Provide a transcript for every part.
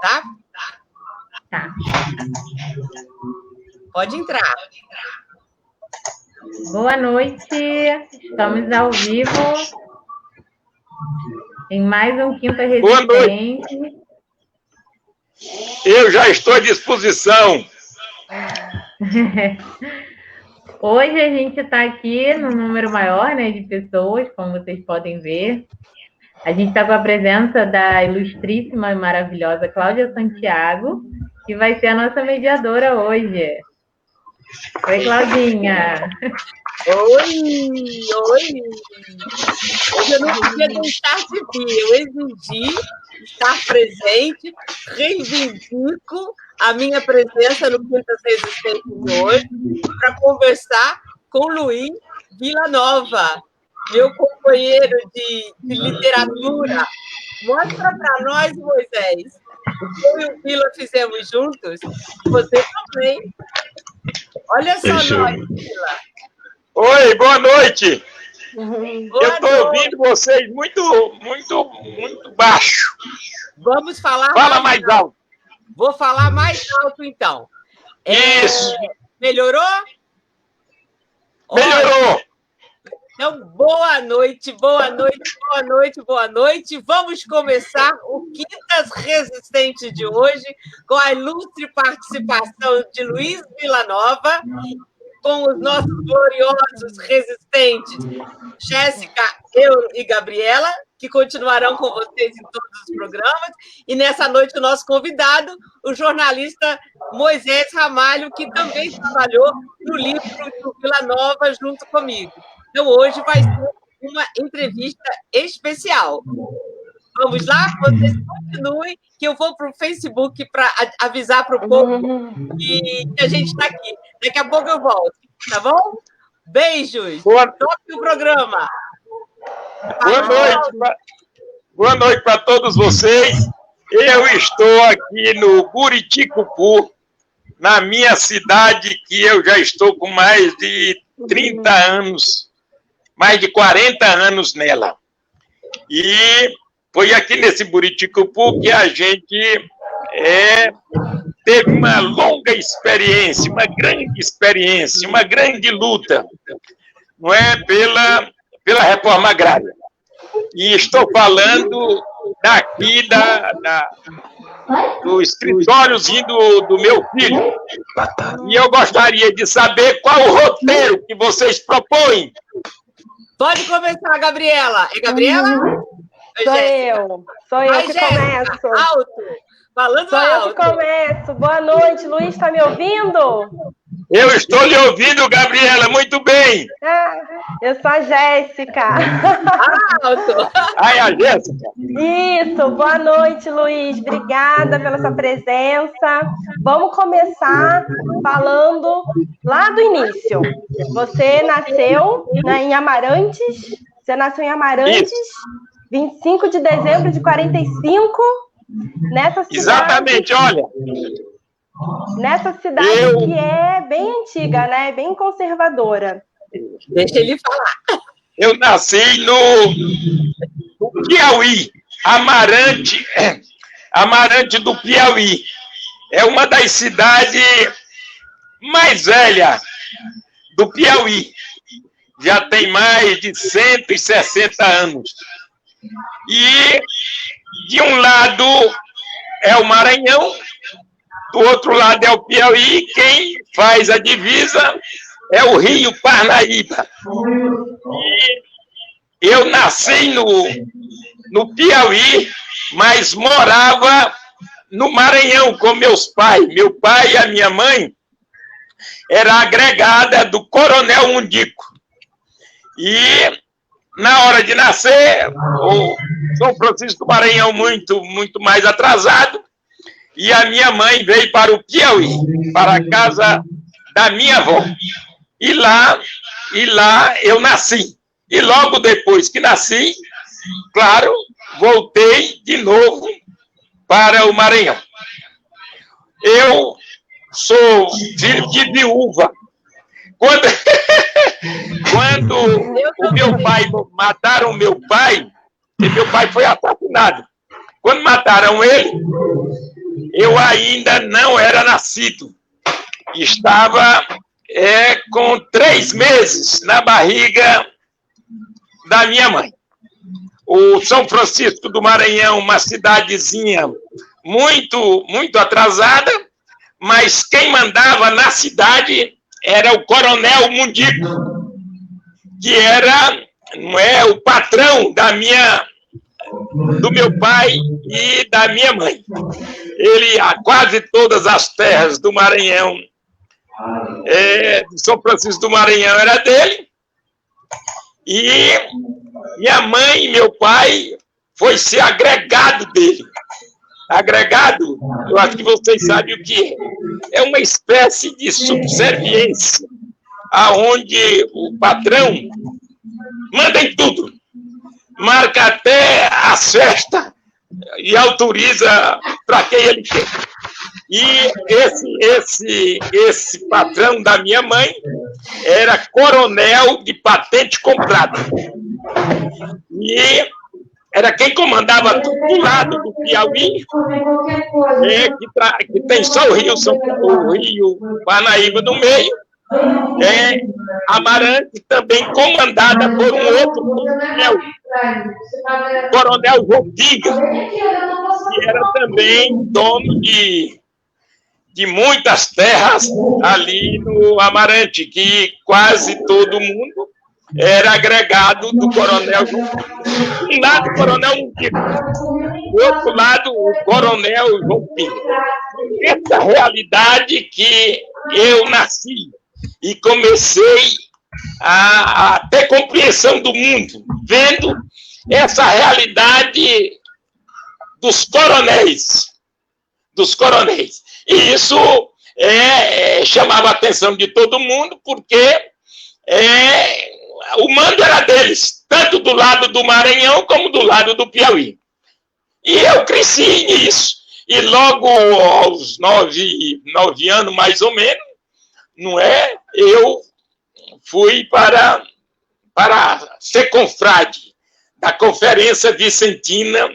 tá? Tá. Pode entrar. Boa noite, estamos ao vivo em mais um Quinta Resistente. Eu já estou à disposição. Hoje a gente está aqui no número maior, né, de pessoas, como vocês podem ver. A gente está com a presença da ilustríssima e maravilhosa Cláudia Santiago, que vai ser a nossa mediadora hoje. Oi, Claudinha. Oi! Hoje eu não podia deixar de vir, eu exigi estar presente, reivindico a minha presença no Quintas Resistentes de hoje para conversar com Luiz Vilanova, meu companheiro de literatura. Mostra para nós, Moisés, o que eu e o Vila fizemos juntos, você também. Olha só nós, Vila. Oi, boa noite. Boa eu estou ouvindo vocês muito baixo. Vamos falar mais alto. Vou falar mais alto, então. Isso. Melhorou? Melhorou. Olha, então, boa noite. Vamos começar o Quintas Resistente de hoje com a ilustre participação de Luiz Vilanova, com os nossos gloriosos resistentes, Jéssica, eu e Gabriela, que continuarão com vocês em todos os programas. E nessa noite o nosso convidado, o jornalista Moisés Ramalho, que também trabalhou no livro do Vilanova junto comigo. Então hoje vai ser uma entrevista especial. Vamos lá? Vocês continuem, que eu vou para o Facebook para avisar para o povo que a gente está aqui. Daqui a pouco eu volto, tá bom? Beijos. Toque o programa. Boa noite para todos vocês. Eu estou aqui no Buriticupu, na minha cidade, que eu já estou com mais de 30 anos, mais de 40 anos nela. E foi aqui nesse Buriticupu que a gente teve uma longa experiência, uma grande luta, não é, pela reforma agrária. E estou falando daqui do escritóriozinho do meu filho. E eu gostaria de saber qual o roteiro que vocês propõem. Pode começar, Gabriela. É Gabriela? Sou eu que começo. Alto. Falando Sou alto. Eu que começo. Boa noite, Luiz, está me ouvindo? Eu estou lhe ouvindo, Gabriela, muito bem. Eu sou a Jéssica. Alto. Ai, a Jéssica. Isso, boa noite, Luiz. Obrigada pela sua presença. Vamos começar falando lá do início. Você nasceu em Amarantes. Você nasceu em Amarantes, isso. 25 de dezembro de 45. Nessa cidade, exatamente, olha. Nessa cidade que é bem antiga, né? Bem conservadora. Deixa ele falar. Eu nasci no Piauí, Amarante do Piauí. É uma das cidades mais velhas do Piauí. Já tem mais de 160 anos. E de um lado é o Maranhão, do outro lado é o Piauí, quem faz a divisa é o Rio Parnaíba. E eu nasci no Piauí, mas morava no Maranhão com meus pais. Meu pai e a minha mãe era agregada do Coronel Mundico. E na hora de nascer, o São Francisco do Maranhão muito mais atrasado, e a minha mãe veio para o Piauí, para a casa da minha avó. E lá eu nasci. E logo depois que nasci, claro, voltei de novo para o Maranhão. Eu sou filho de viúva. Quando o meu pai, mataram meu pai, e meu pai foi assassinado. Quando mataram ele, eu ainda não era nascido. Estava com 3 meses na barriga da minha mãe. O São Francisco do Maranhão, uma cidadezinha muito, muito atrasada, mas quem mandava na cidade era o Coronel Mundico, que era o patrão do meu pai e da minha mãe. Ele, quase todas as terras do Maranhão, de São Francisco do Maranhão, era dele. E minha mãe e meu pai foi ser agregado dele. Agregado, eu acho que vocês sabem o que é. É uma espécie de subserviência, aonde o patrão manda em tudo. Marca até as festas e autoriza para quem ele quer. E esse patrão da minha mãe era coronel de patente comprada. E era quem comandava tudo do lado do Piauí, que tem só o Rio Parnaíba no meio, Amarante, também comandada por um outro coronel João Pinga, que era também dono de muitas terras ali no Amarante, que quase todo mundo era agregado do coronel João Pinga. Um lado, o coronel Mundico, do outro lado, o coronel João Pinga. Essa realidade que eu nasci e comecei a ter compreensão do mundo, vendo essa realidade dos coronéis. E isso chamava a atenção de todo mundo, porque o mando era deles, tanto do lado do Maranhão como do lado do Piauí. E eu cresci nisso. E logo aos 9 anos, mais ou menos, eu fui para ser confrade da Conferência Vicentina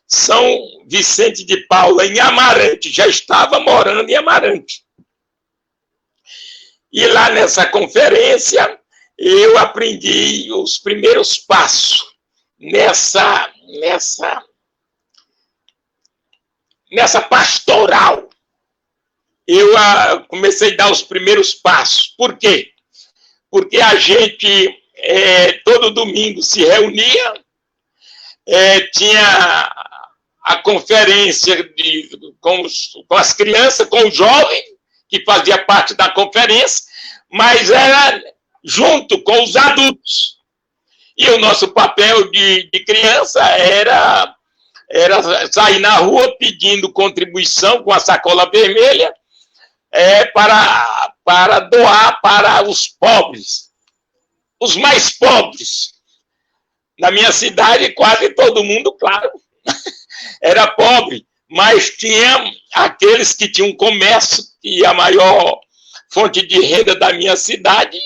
São Vicente de Paula, em Amarante. Já estava morando em Amarante. E lá nessa conferência, eu aprendi os primeiros passos nessa pastoral. Eu comecei a dar os primeiros passos. Por quê? Porque a gente, todo domingo, se reunia, tinha a conferência com as crianças, com os jovens, que fazia parte da conferência, mas era junto com os adultos. E o nosso papel de criança era sair na rua pedindo contribuição com a sacola vermelha para doar para os pobres, os mais pobres. Na minha cidade, quase todo mundo, claro, era pobre, mas tinha aqueles que tinham comércio, e a maior fonte de renda da minha cidade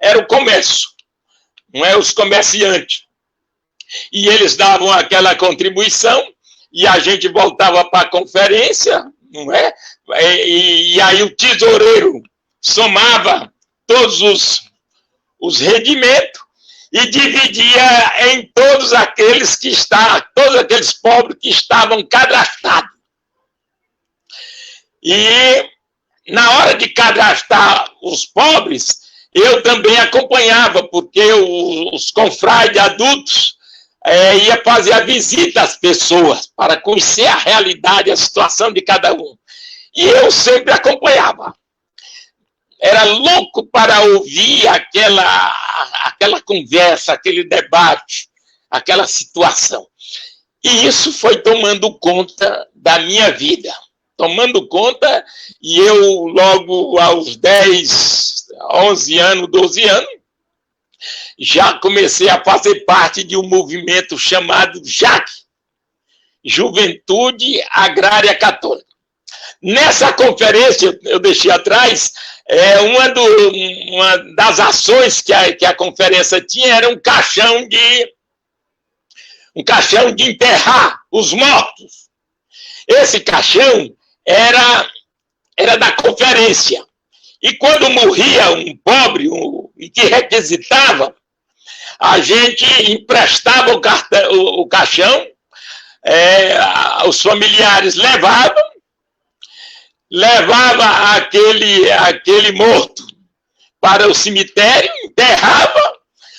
era o comércio, não é? Os comerciantes. E eles davam aquela contribuição, e a gente voltava para a conferência, não é? E aí o tesoureiro somava todos os rendimentos e dividia em todos aqueles pobres que estavam cadastrados. E na hora de cadastrar os pobres, eu também acompanhava, porque os confrades adultos ia fazer a visita às pessoas para conhecer a realidade, a situação de cada um. E eu sempre acompanhava. Era louco para ouvir aquela conversa, aquele debate, aquela situação. E isso foi tomando conta da minha vida. Tomando conta, e eu logo aos 10, 11 anos, 12 anos, já comecei a fazer parte de um movimento chamado JAC, Juventude Agrária Católica. Nessa conferência, eu deixei atrás, uma das ações que a conferência tinha era um caixão de enterrar os mortos. Esse caixão era da conferência. E quando morria um pobre e que requisitava, a gente emprestava o caixão, os familiares levavam aquele morto para o cemitério, enterrava,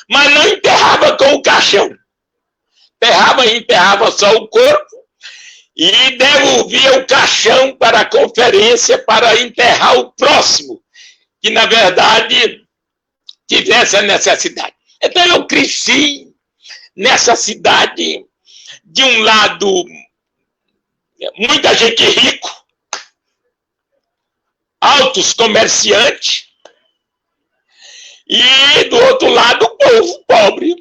mas não enterrava com o caixão. Enterrava só o corpo e devolvia o caixão para a conferência para enterrar o próximo, que, na verdade, tivesse a necessidade. Então, eu cresci nessa cidade, de um lado, muita gente rica, altos comerciantes, e, do outro lado, o povo pobre,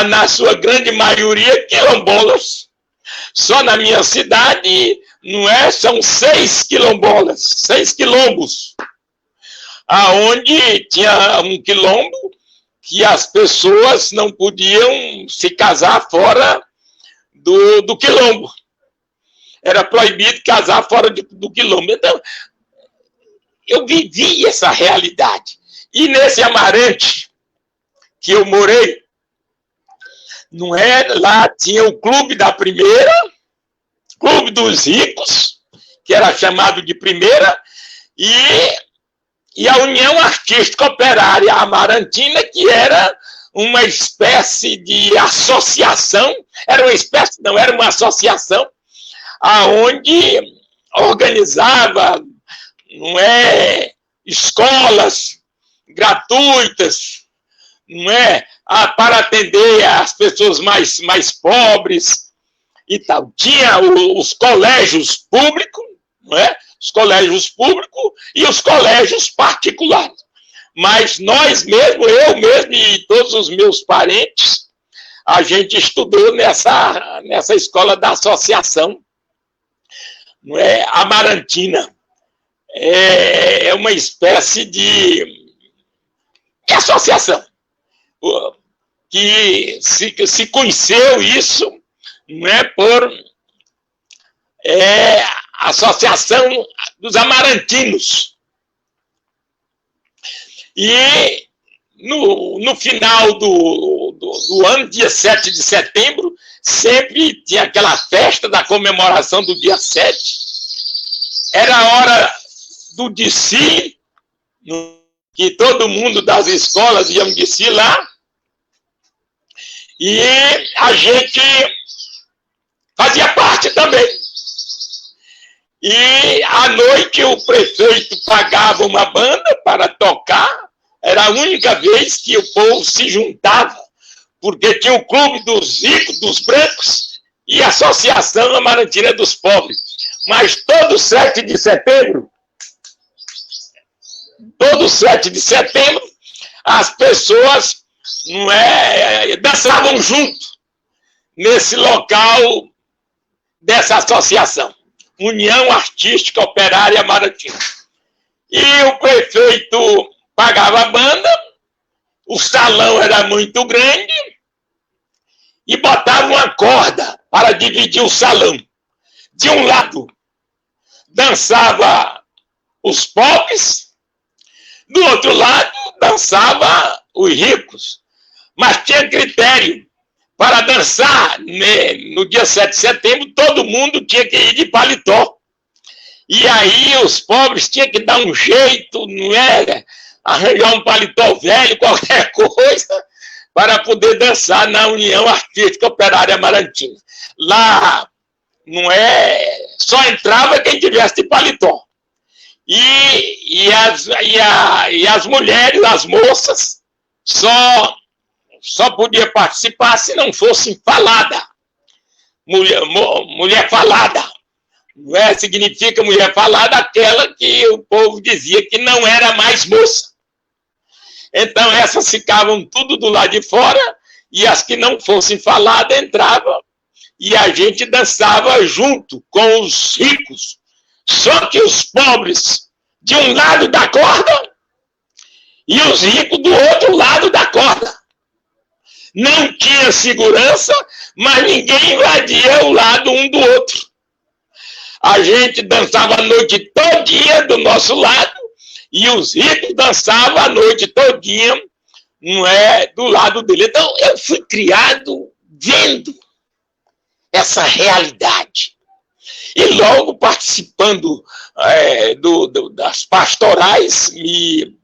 na sua grande maioria, quilombolas. Só na minha cidade, são 6 quilombolas, 6 quilombos, aonde tinha um quilombo que as pessoas não podiam se casar fora do quilombo. Era proibido casar fora do quilombo. Então, eu vivi essa realidade. E nesse Amarante que eu morei, lá tinha o Clube da Primeira, Clube dos Ricos, que era chamado de Primeira, e a União Artística Operária Amarantina, que era uma espécie de associação, era uma associação, aonde organizava, escolas gratuitas, para atender as pessoas mais pobres e tal. Tinha os colégios públicos, os colégios públicos e os colégios particulares. Mas nós mesmo, eu mesmo e todos os meus parentes, a gente estudou nessa escola da associação, Amarantina. É uma espécie de associação que se conheceu isso, por Associação dos Amarantinos. E no final do ano, dia 7 de setembro, sempre tinha aquela festa da comemoração do dia 7. Era a hora do desfile, que todo mundo das escolas iam desfilar lá, e a gente fazia parte também. E à noite o prefeito pagava uma banda para tocar, era a única vez que o povo se juntava, porque tinha o Clube dos Ricos, dos Brancos, e a Associação Amarantina dos Pobres. Mas todo 7 de setembro, as pessoas dançavam junto nesse local dessa associação, União Artística Operária Amarantina. E o prefeito pagava a banda, o salão era muito grande, e botava uma corda para dividir o salão. De um lado, dançava os pobres, do outro lado, dançava os ricos. Mas tinha critério. Para dançar no dia 7 de setembro, todo mundo tinha que ir de paletó. E aí os pobres tinham que dar um jeito, arranjar um paletó velho, qualquer coisa, para poder dançar na União Artística Operária Amarantina. Lá só entrava quem tivesse de paletó. E as mulheres, as moças, só podia participar se não fossem falada. Mulher falada. Significa mulher falada aquela que o povo dizia que não era mais moça. Então essas ficavam tudo do lado de fora, e as que não fossem faladas entravam, e a gente dançava junto com os ricos. Só que os pobres de um lado da corda e os ricos do outro lado da corda. Não tinha segurança, mas ninguém invadia o lado um do outro. A a gente dançava a noite todinha do nosso lado, e os ricos dançavam a noite todinha, não é, do lado dele. Então, eu fui criado vendo essa realidade. E logo participando das pastorais, me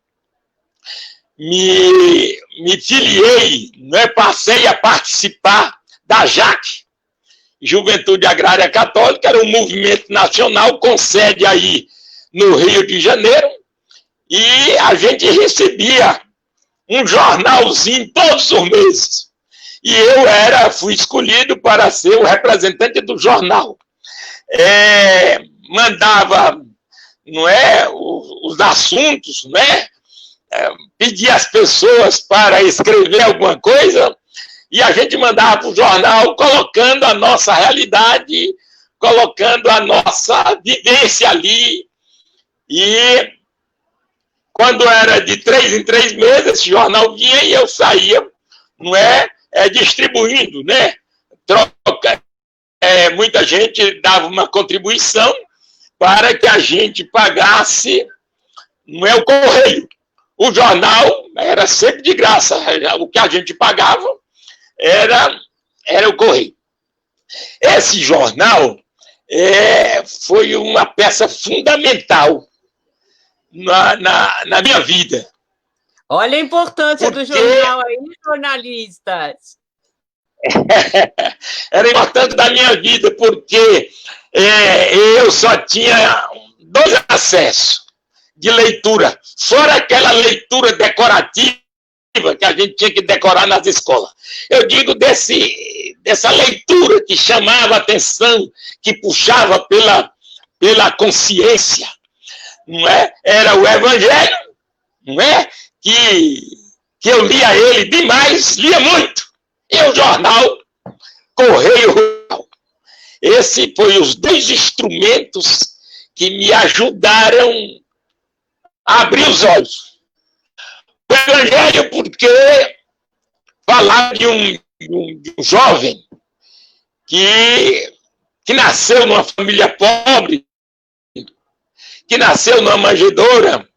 filiei, né, passei a participar da JAC, Juventude Agrária Católica, era um movimento nacional com sede aí no Rio de Janeiro, e a gente recebia um jornalzinho todos os meses. E eu fui escolhido para ser o representante do jornal. Mandava, não é, os assuntos, não é? Pedia às pessoas para escrever alguma coisa, e a gente mandava para o jornal colocando a nossa realidade, colocando a nossa vivência ali. E quando era de 3 em 3 meses, esse jornal vinha e eu saía, não é, distribuindo, né? Troca. Muita gente dava uma contribuição para que a gente pagasse, não é, o correio. O jornal era sempre de graça, o que a gente pagava era o correio. Esse jornal foi uma peça fundamental na minha vida. Olha a importância do jornal aí, jornalistas. Era importante da minha vida, porque eu só tinha 2 acessos de leitura, fora aquela leitura decorativa que a gente tinha que decorar nas escolas. Eu digo dessa leitura que chamava a atenção, que puxava pela consciência, não é? Era o Evangelho, não é? Que eu lia ele demais, lia muito. E o jornal, Correio Rural. Esse foi os 2 instrumentos que me ajudaram a abrir os olhos. O Evangelho, porque falava de um jovem que nasceu numa família pobre, que nasceu numa manjedoura,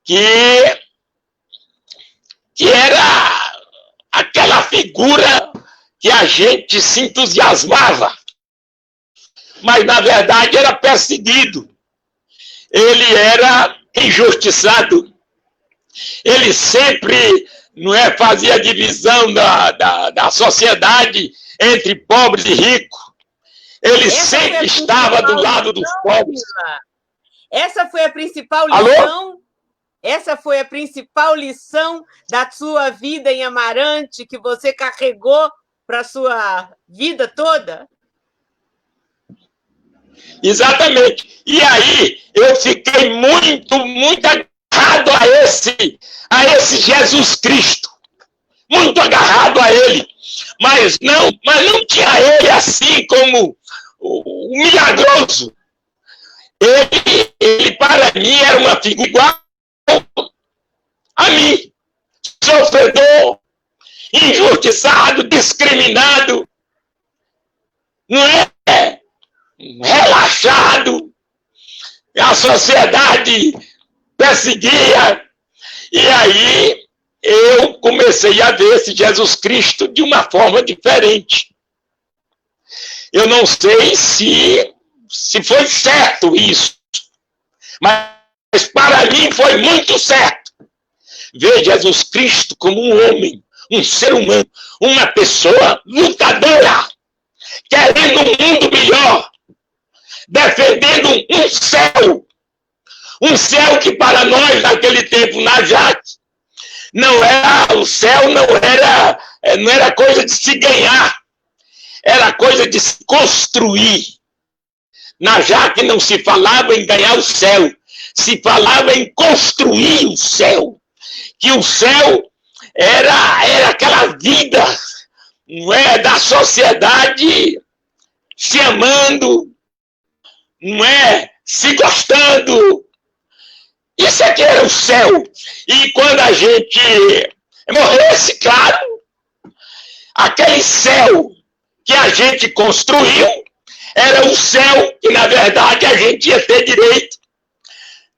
que era aquela figura que a gente se entusiasmava, mas na verdade era perseguido. Ele era injustiçado. Ele sempre, não é, fazia divisão da sociedade entre pobres e ricos. Ele sempre estava do lado dos pobres. Essa foi a principal lição. Alô? Essa foi a principal lição da sua vida em Amarante, que você carregou para a sua vida toda? Exatamente. E aí eu fiquei muito agarrado a esse Jesus Cristo. Muito agarrado a ele. Mas não tinha ele assim como o milagroso. Ele para mim era uma figura igual a mim, sofredor, injustiçado, discriminado, não é? Relaxado, a sociedade perseguia, e aí eu comecei a ver esse Jesus Cristo de uma forma diferente. Eu não sei se foi certo isso, mas para mim foi muito certo ver Jesus Cristo como um homem, um ser humano, uma pessoa lutadora, querendo um mundo melhor, defendendo um céu que para nós naquele tempo na JAC o céu não era coisa de se ganhar, era coisa de se construir. Na JAC não se falava em ganhar o céu, se falava em construir o céu. Que o céu era aquela vida, não é, da sociedade se amando, não é, se gostando. Isso aqui era o céu. E quando a gente morresse, claro, aquele céu que a gente construiu era o céu que, na verdade, verdade, a gente ia ter direito,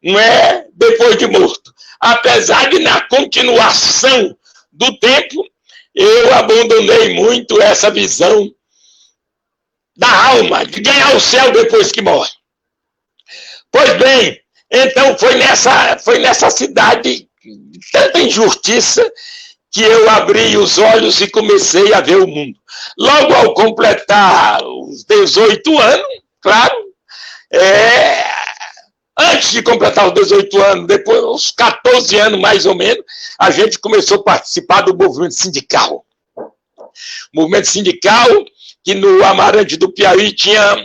não é? Depois de morto. Apesar de, na continuação do tempo, eu abandonei muito essa visão da alma, de ganhar o céu depois que morre. Pois bem, então foi nessa cidade de tanta injustiça que eu abri os olhos e comecei a ver o mundo. Logo ao completar os 18 anos, claro, antes de completar os 18 anos, depois, uns 14 anos mais ou menos, a gente começou a participar do movimento sindical. Movimento sindical, que no Amarante do Piauí tinha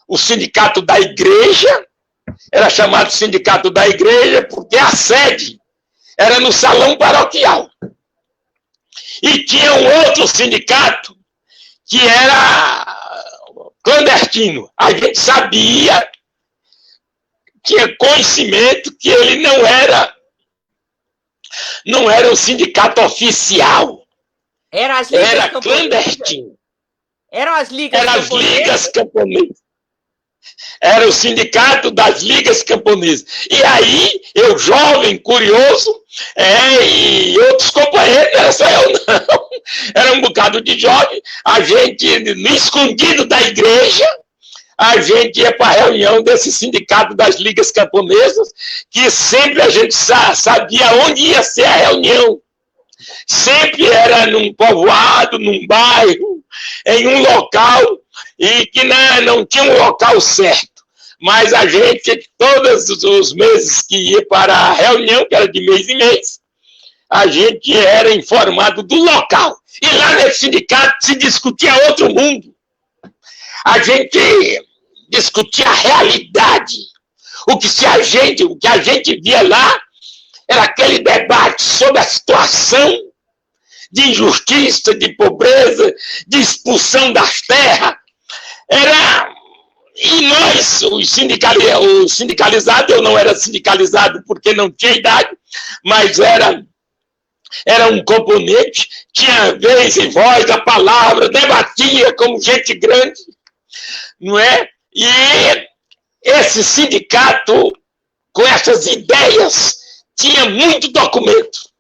o sindicato da igreja, era chamado sindicato da igreja porque a sede era no salão paroquial. E tinha um outro sindicato que era clandestino. A gente sabia, tinha conhecimento que ele não era um sindicato oficial. Era clandestino. Eram as ligas camponesas. Era o sindicato das ligas camponesas. E aí, eu jovem, curioso, e outros companheiros, não era só eu não, era um bocado de jovem, a gente, no escondido da igreja, a gente ia para a reunião desse sindicato das ligas camponesas, que sempre a gente sabia onde ia ser a reunião. Sempre era num povoado, num bairro, em um local, e que não tinha um local certo. Mas a gente, todos os meses que ia para a reunião, que era de mês em mês, a gente era informado do local. E lá nesse sindicato se discutia outro mundo. A gente discutia a realidade. O que a gente via lá era aquele debate sobre a situação de injustiça, de pobreza, de expulsão das terras. E nós, os sindicalizados, eu não era sindicalizado porque não tinha idade, mas era um componente, tinha vez e voz, a palavra, debatia como gente grande, não é? E esse sindicato, com essas ideias, tinha muito documento.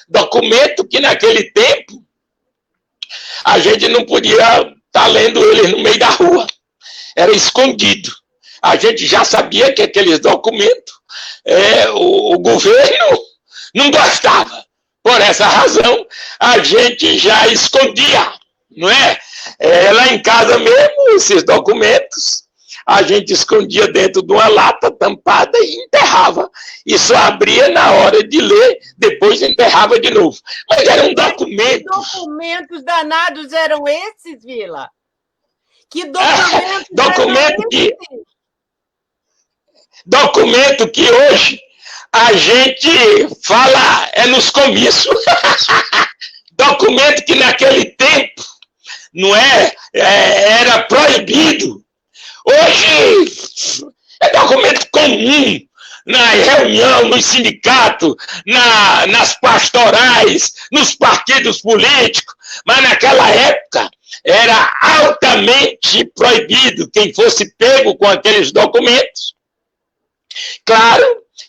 Documento que naquele tempo a gente não podia estar lendo eles no meio da rua. Era escondido. A gente já sabia que aqueles documentos o governo não gostava. Por essa razão, a gente já escondia, não é? Lá em casa mesmo, esses documentos, a gente escondia dentro de uma lata tampada e enterrava. E só abria na hora de ler, depois enterrava de novo. Mas eram documentos. Que documentos danados eram esses, Vila? Que documento que hoje a gente fala nos comícios. Documento que naquele tempo não era proibido. Hoje é documento comum na reunião, no sindicato, nas pastorais, nos partidos políticos, mas naquela época era altamente proibido quem fosse pego com aqueles documentos. Claro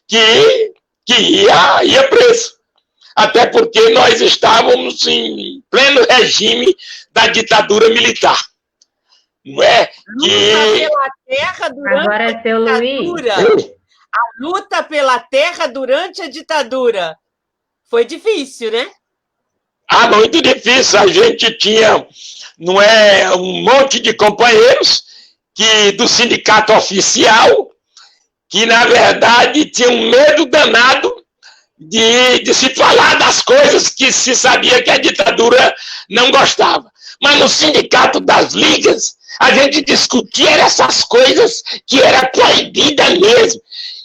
que ia preso. Até porque nós estávamos em pleno regime da ditadura militar. Não é? Pela terra durante Agora é seu ditadura. Luiz. A luta pela terra durante a ditadura foi difícil, né? Muito difícil. A gente tinha um monte de companheiros do sindicato oficial que, na verdade, tinham um medo danado de se falar das coisas que se sabia que a ditadura não gostava. Mas no sindicato das ligas, a gente discutia essas coisas que era proibida mesmo.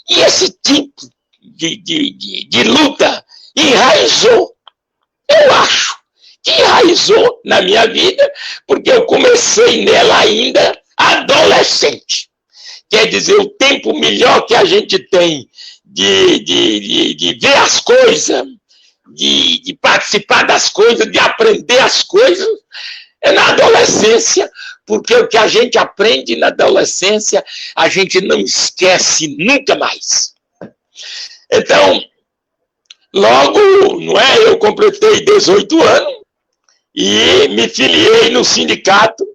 E esse tipo de luta enraizou. Eu acho que enraizou na minha vida, porque eu comecei nela ainda adolescente. Quer dizer, o tempo melhor que a gente tem de ver as coisas, de participar das coisas, de aprender as coisas, é na adolescência, porque o que a gente aprende na adolescência, a gente não esquece nunca mais. Então, logo, não é, eu completei 18 anos e me filiei no sindicato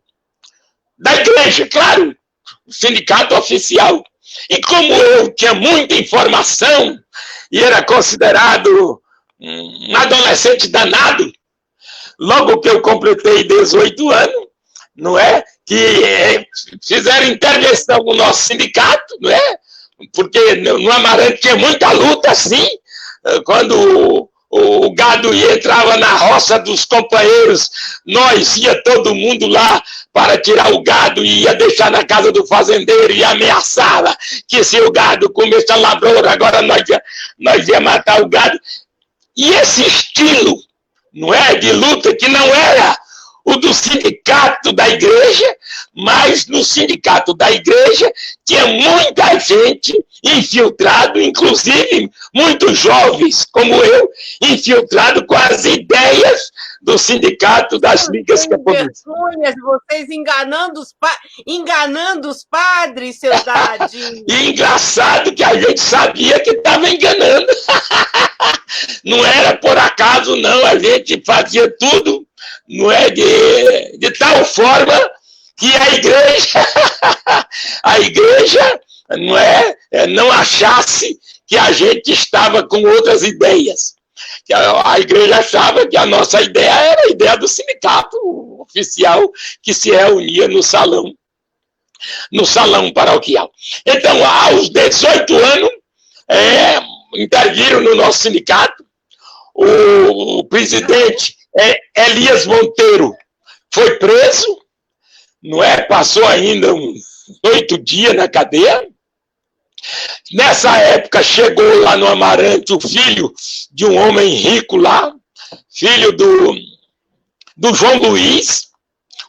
da igreja, claro, o sindicato oficial. E como eu tinha muita informação e era considerado um adolescente danado, logo que eu completei 18 anos, não é, que fizeram intervenção no nosso sindicato, não é? Porque no Amarante tinha muita luta, assim, quando o gado entrava na roça dos companheiros, nós ia todo mundo lá para tirar o gado e ia deixar na casa do fazendeiro e ameaçava que se o gado comesse a lavoura, agora nós ia matar o gado. E esse estilo, não é, de luta que não era o do sindicato da igreja, mas no sindicato da igreja tinha muita gente infiltrado, inclusive muitos jovens como eu, infiltrado com as ideias do sindicato das ligas camponesas. Vocês enganando os padres, seus dadinhos. E engraçado que a gente sabia que estava enganando. Não era por acaso, não, a gente fazia tudo, não é, de tal forma que a igreja não achasse que a gente estava com outras ideias. Que a igreja achava que a nossa ideia era a ideia do sindicato oficial que se reunia no salão paroquial. Então, aos 18 anos, interviram no nosso sindicato. O presidente Elias Monteiro foi preso, não é? Passou ainda uns 8 dias na cadeia. Nessa época chegou lá no Amarante o filho de um homem rico lá, filho do João Luiz,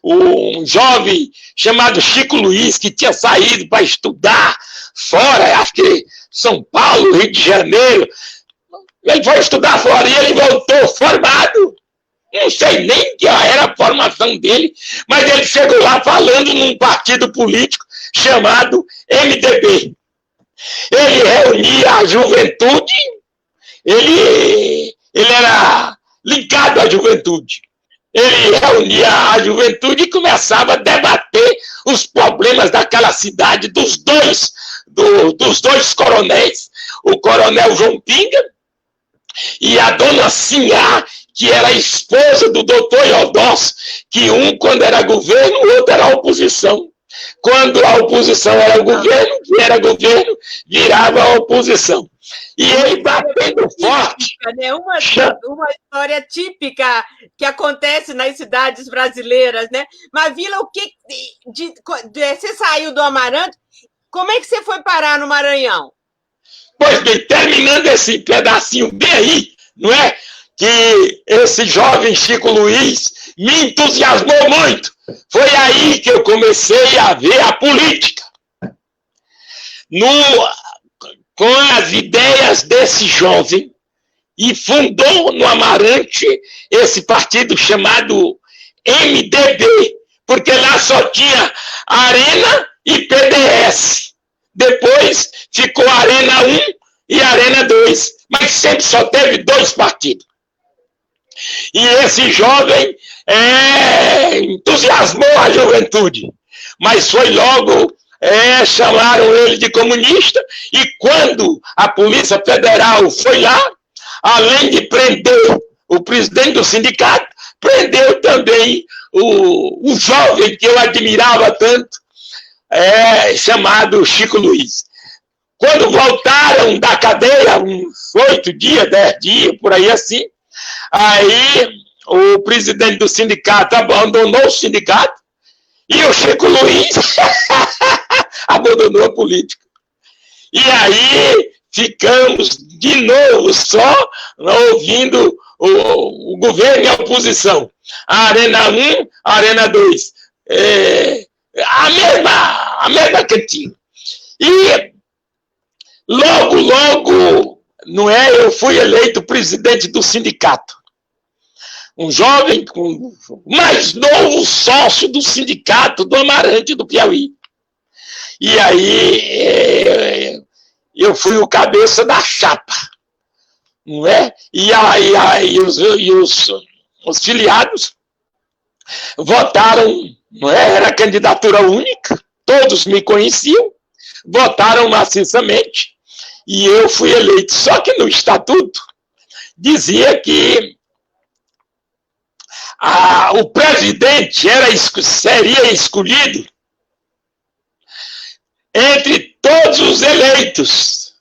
um jovem chamado Chico Luiz, que tinha saído para estudar fora, acho que São Paulo, Rio de Janeiro. Ele foi estudar fora e ele voltou formado. Não sei nem que era a formação dele, mas ele chegou lá falando num partido político chamado MDB. Ele reunia a juventude, ele era ligado à juventude. Ele reunia a juventude e começava a debater os problemas daquela cidade, dos dois coronéis, o coronel João Pinga e a dona Sinhá, que era a esposa do doutor Eudócio, que um, quando era governo, o outro era oposição. Quando a oposição era o governo, que era governo, virava a oposição. E ele batendo forte. Né? Uma história típica que acontece nas cidades brasileiras, né? Mas, Vila, você saiu do Amarante, como é que você foi parar no Maranhão? Pois bem, terminando esse pedacinho bem aí, não é? Que esse jovem Chico Luiz me entusiasmou muito. Foi aí que eu comecei a ver a política. Com as ideias desse jovem, e fundou no Amarante esse partido chamado MDB, porque lá só tinha Arena e PDS. Depois ficou Arena 1 e Arena 2, mas sempre só teve 2 partidos. E esse jovem entusiasmou a juventude, mas foi logo, chamaram ele de comunista, e quando a Polícia Federal foi lá, além de prender o presidente do sindicato, prendeu também o jovem que eu admirava tanto, chamado Chico Luiz. Quando voltaram da cadeia, uns 8 dias, 10 dias, por aí assim, aí o presidente do sindicato abandonou o sindicato e o Chico Luiz abandonou a política. E aí ficamos de novo só ouvindo o governo e a oposição. A Arena 1, a Arena 2. A mesma cantinha. E logo, não é? Eu fui eleito presidente do sindicato. um jovem mais novo sócio do sindicato do Amarante do Piauí. E aí eu fui o cabeça da chapa, não é? E aí os filiados votaram, não é? Era candidatura única, todos me conheciam, votaram maciçamente e eu fui eleito. Só que no estatuto dizia que o presidente seria escolhido entre todos os eleitos.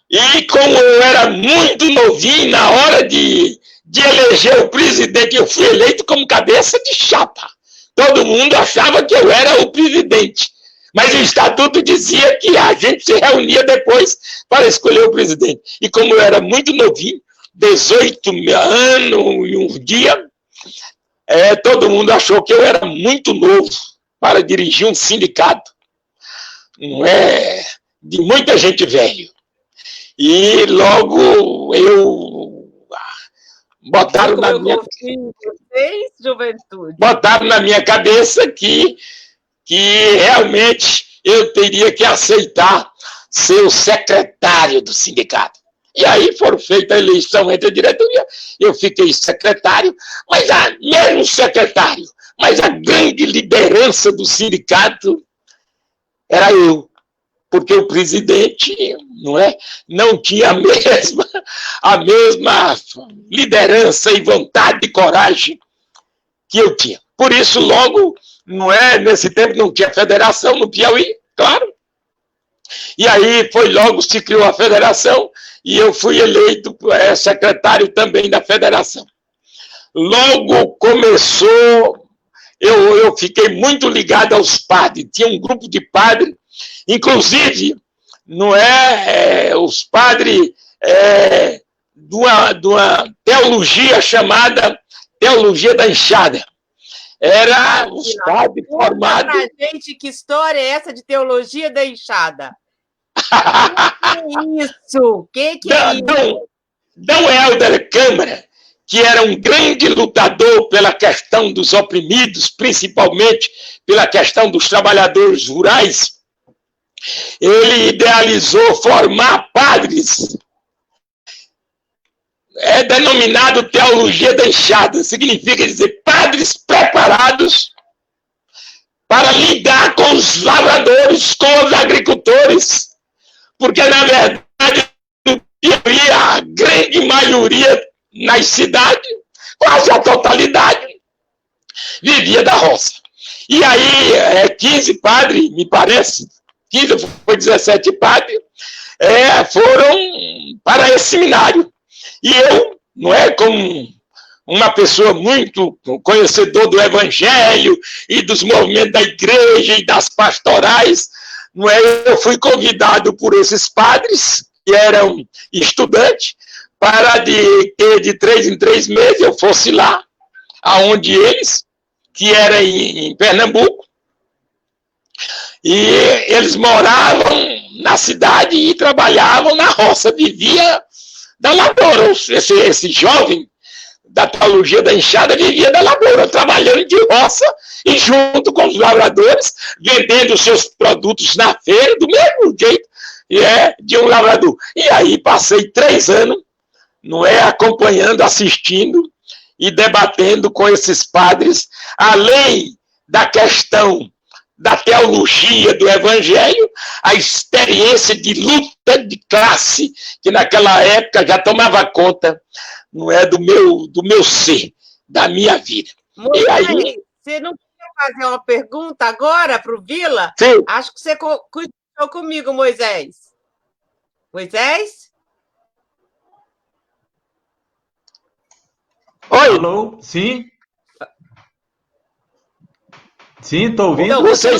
E como eu era muito novinho, na hora de eleger o presidente, eu fui eleito como cabeça de chapa. Todo mundo achava que eu era o presidente. Mas o estatuto dizia que a gente se reunia depois para escolher o presidente. E como eu era muito novinho, 18 anos e um dia, todo mundo achou que eu era muito novo para dirigir um sindicato, não é, de muita gente velha. E logo botaram na minha cabeça que realmente eu teria que aceitar ser o secretário do sindicato. E aí foram feitas a eleição entre a diretoria, eu fiquei secretário, mas mesmo secretário, mas a grande liderança do sindicato era eu, porque o presidente, não tinha a mesma liderança e vontade e coragem que eu tinha. Por isso, logo, nesse tempo não tinha federação no Piauí, claro. E aí logo se criou a federação e eu fui eleito secretário também da federação. Logo começou, eu fiquei muito ligado aos padres, tinha um grupo de padres, inclusive, os padres de uma teologia chamada Teologia da Enxada. Era os padres formados... Conta pra gente que história é essa de Teologia da Enxada. Que é isso? Dom Helder Câmara, que era um grande lutador pela questão dos oprimidos, principalmente pela questão dos trabalhadores rurais, ele idealizou formar padres. É denominado Teologia da Enxada, significa dizer padres preparados para lidar com os lavradores, com os agricultores, porque, na verdade, no Piauí, a grande maioria nas cidades, quase a totalidade, vivia da roça. E aí, 15 padres, me parece, 15 foi 17 padres, foram para esse seminário. E eu, como uma pessoa muito conhecedor do Evangelho e dos movimentos da igreja e das pastorais, eu fui convidado por esses padres, que eram estudantes, para de 3 em 3 meses eu fosse lá, aonde eles, que era em Pernambuco, e eles moravam na cidade e trabalhavam na roça, vivia da lavoura. Esse jovem da Teologia da Enxada vivia da lavoura, trabalhando de roça e junto com os lavradores, vendendo seus produtos na feira, do mesmo jeito de um lavrador. E aí passei 3 anos, acompanhando, assistindo e debatendo com esses padres, além da questão da teologia do Evangelho, a experiência de luta de classe, que naquela época já tomava conta, do meu ser, da minha vida. E aí, você não quer fazer uma pergunta agora para o Vila? Sim. Acho que você começou comigo, Moisés. Moisés? Oi. Alô? Sim? Sim, estou ouvindo. Então, Você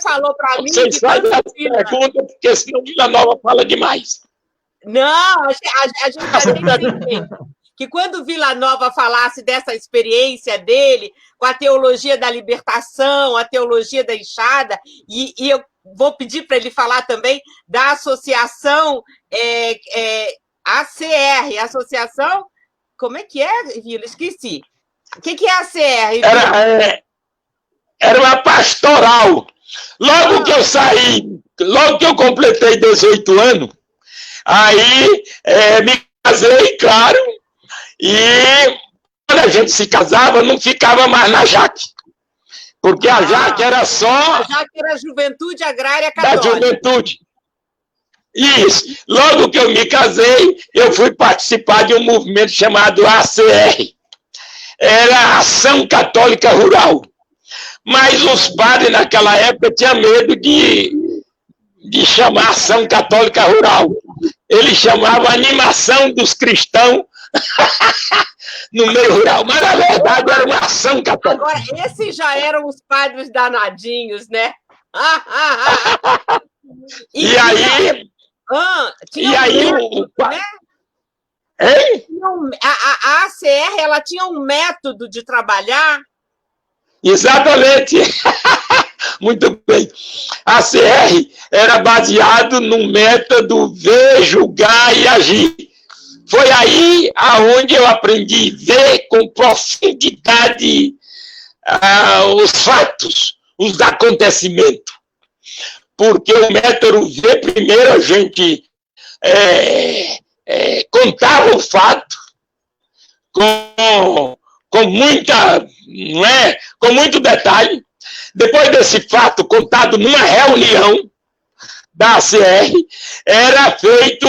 falou para mim que faz a pergunta, porque senão Vila Nova fala demais. Não, a gente entende que quando Vila Nova falasse dessa experiência dele com a teologia da libertação, a teologia da enxada, e eu vou pedir para ele falar também da associação ACR, Associação como é que é, Vila? Esqueci. O que é a CR? Era uma pastoral. Logo que eu saí, logo que eu completei 18 anos, aí me casei, claro, e quando a gente se casava, não ficava mais na Jaque. Porque a Jaque era só... A Jaque era a Juventude Agrária Católica. Da Juventude. Isso. Logo que eu me casei, eu fui participar de um movimento chamado ACR. Era Ação Católica Rural. Mas os padres, naquela época, tinham medo de chamar Ação Católica Rural. Eles chamavam Animação dos Cristãos no meio rural. Mas, na verdade, era uma ação católica. Agora, esses já eram os padres danadinhos, né? E aí... o padre... Hein? A ACR, ela tinha um método de trabalhar? Exatamente. Muito bem. A CR era baseado no método ver, julgar e agir. Foi aí aonde eu aprendi a ver com profundidade os fatos, os acontecimentos. Porque o método ver, primeiro a gente contava o fato com muito detalhe. Depois desse fato contado numa reunião da ACR, era feito,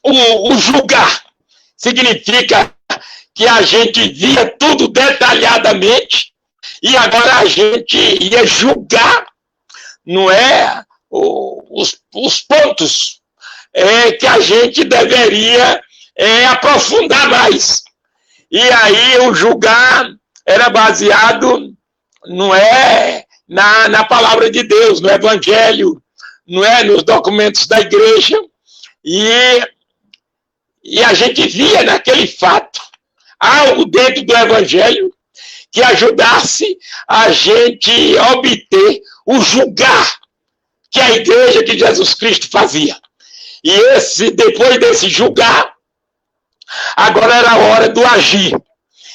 o julgar. Significa que a gente via tudo detalhadamente e agora a gente ia julgar, os pontos que a gente deveria aprofundar mais. E aí o julgar era baseado, na palavra de Deus, no Evangelho, nos documentos da igreja, e a gente via naquele fato algo dentro do Evangelho que ajudasse a gente a obter o julgar que a igreja de Jesus Cristo fazia. E depois desse julgar, agora era a hora do agir.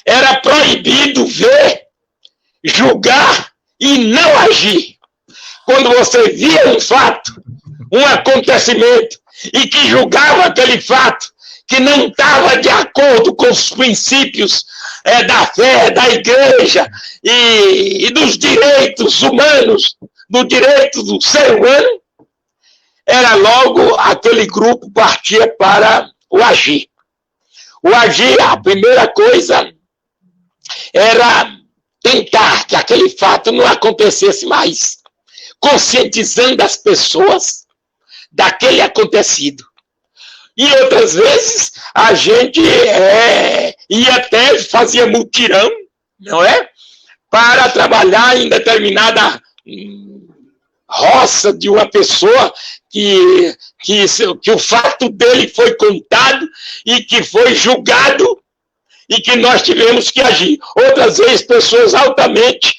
Era proibido ver, julgar e não agir. Quando você via um fato, um acontecimento, e que julgava aquele fato, que não estava de acordo com os princípios da fé, da igreja e dos direitos humanos, do direito do ser humano, era logo aquele grupo partia para o agir. O agir, a primeira coisa, era tentar que aquele fato não acontecesse mais, conscientizando as pessoas daquele acontecido. E outras vezes a gente ia até, fazia mutirão, não é? Para trabalhar em determinada roça de uma pessoa que o fato dele foi contado e que foi julgado e que nós tivemos que agir. Outras vezes, pessoas altamente,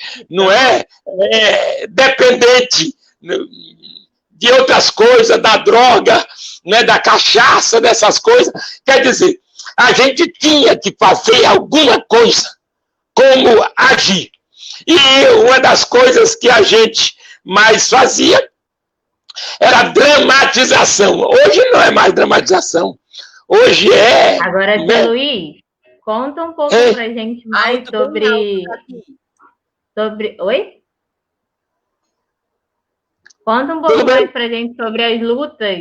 dependentes de outras coisas, da droga, da cachaça, dessas coisas. Quer dizer, a gente tinha que fazer alguma coisa, como agir. E uma das coisas que a gente mais fazia era dramatização. Hoje não é mais dramatização. Hoje é... Agora, Luiz, conta um pouco pra gente mais sobre... Oi? Conta um pouco mais pra gente sobre as lutas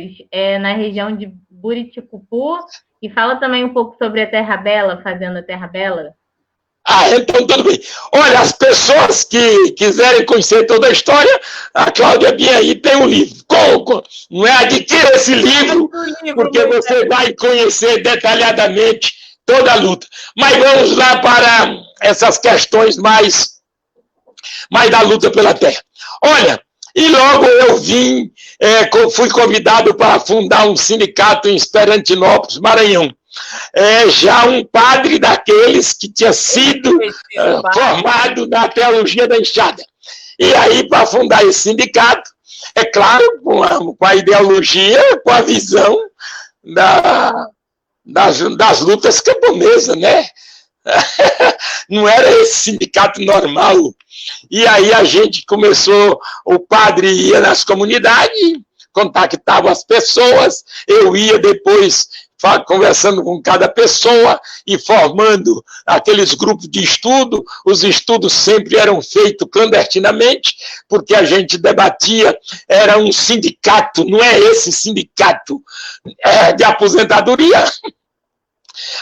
na região de Buriticupu e fala também um pouco sobre a Terra Bela, Fazenda Terra Bela. Então tudo bem. Olha, as pessoas que quiserem conhecer toda a história, a Cláudia Bia aí tem um livro. Adquira esse livro, porque você vai conhecer detalhadamente toda a luta. Mas vamos lá para essas questões mais da luta pela terra. Olha, e logo eu fui convidado para fundar um sindicato em Esperantinópolis, Maranhão. Já um padre daqueles que tinha sido formado na teologia da enxada. E aí, para fundar esse sindicato, é claro, com a ideologia, com a visão das lutas camponesas, né? Não era esse sindicato normal. E aí a gente começou, o padre ia nas comunidades, contactava as pessoas, eu ia depois conversando com cada pessoa e formando aqueles grupos de estudo. Os estudos sempre eram feitos clandestinamente, porque a gente debatia, era um sindicato, não é esse sindicato de aposentadoria.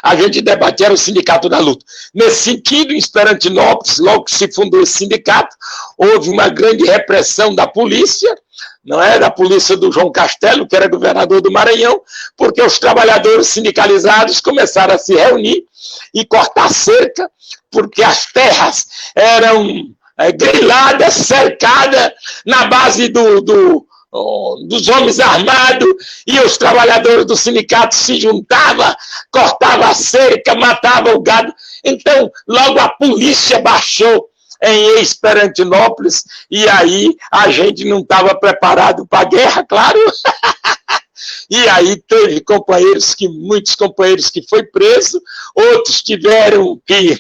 A gente debatia, era o Sindicato da Luta. Nesse sentido, em Esperantinópolis, logo que se fundou esse sindicato, houve uma grande repressão da polícia, não é? Da polícia do João Castelo, que era governador do Maranhão, porque os trabalhadores sindicalizados começaram a se reunir e cortar cerca, porque as terras eram griladas, cercadas, na base dos homens armados, e os trabalhadores do sindicato se juntavam, cortavam a cerca, matavam o gado. Então, logo a polícia baixou em Esperantinópolis, e aí a gente não estava preparado para a guerra, claro. E aí teve muitos companheiros que foi preso, outros tiveram que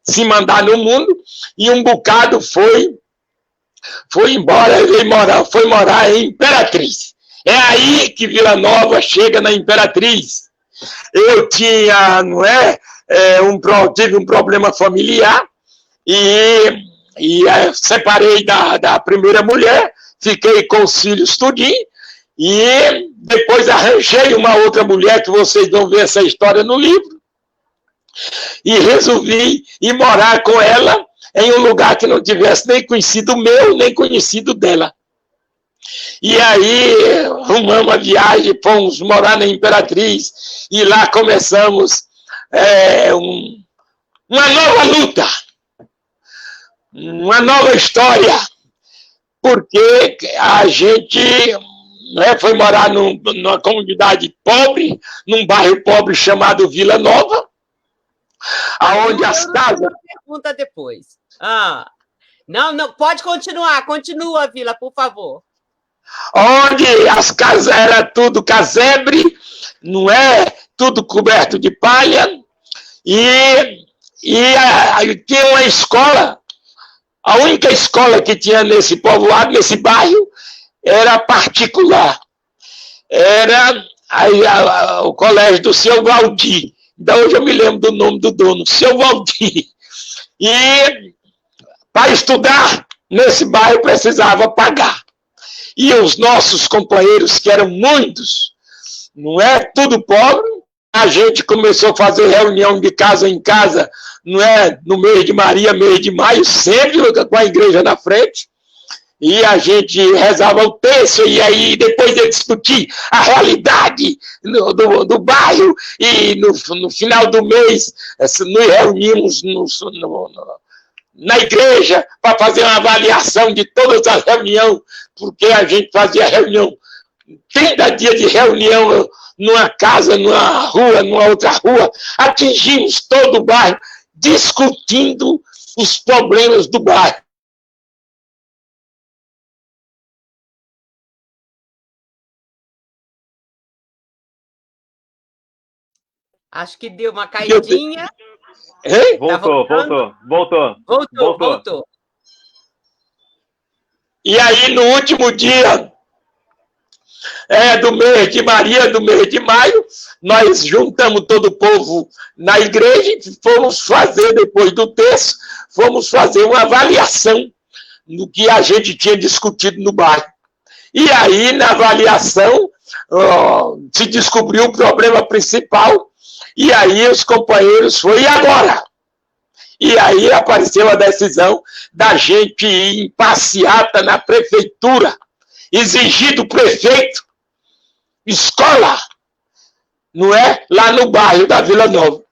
se mandar no mundo, e um bocado foi embora, foi morar em Imperatriz. É aí que Vila Nova chega na Imperatriz. Eu tinha, tive um problema familiar e separei da primeira mulher, fiquei com os filhos tudinho, e depois arranjei uma outra mulher, que vocês vão ver essa história no livro, e resolvi ir morar com ela em um lugar que não tivesse nem conhecido meu, nem conhecido dela. E aí, arrumamos a viagem, fomos morar na Imperatriz, e lá começamos uma nova luta, uma nova história, porque a gente foi morar numa comunidade pobre, num bairro pobre chamado Vila Nova, aonde as casas... Pergunta depois. Não, pode continuar, continua, Vila, por favor. Onde as casas eram tudo casebre, não é? Tudo coberto de palha, e tinha uma escola, a única escola que tinha nesse povoado, nesse bairro, era particular. Era o colégio do seu Valdir. Então, hoje eu me lembro do nome do dono, seu Valdir. E para estudar nesse bairro precisava pagar. E os nossos companheiros, que eram muitos, não é? Tudo pobre, a gente começou a fazer reunião de casa em casa, não é? No mês de Maria, mês de maio, sempre com a igreja na frente. E a gente rezava o texto, e aí depois de discutir a realidade do bairro, e no final do mês nos reunimos na igreja para fazer uma avaliação de todas as reuniões, porque a gente fazia reunião, 30 dias de reunião numa casa, numa rua, numa outra rua, atingimos todo o bairro, discutindo os problemas do bairro. Acho que deu uma caidinha. Voltou. E aí, no último dia do mês de Maria, do mês de maio, nós juntamos todo o povo na igreja e fomos fazer, depois do texto, fomos fazer uma avaliação do que a gente tinha discutido no bairro. E aí, na avaliação, se descobriu o problema principal, e aí os companheiros foram, e agora? E aí apareceu a decisão da gente ir em passeata na prefeitura, exigir do prefeito escola, não é? Lá no bairro da Vila Nova.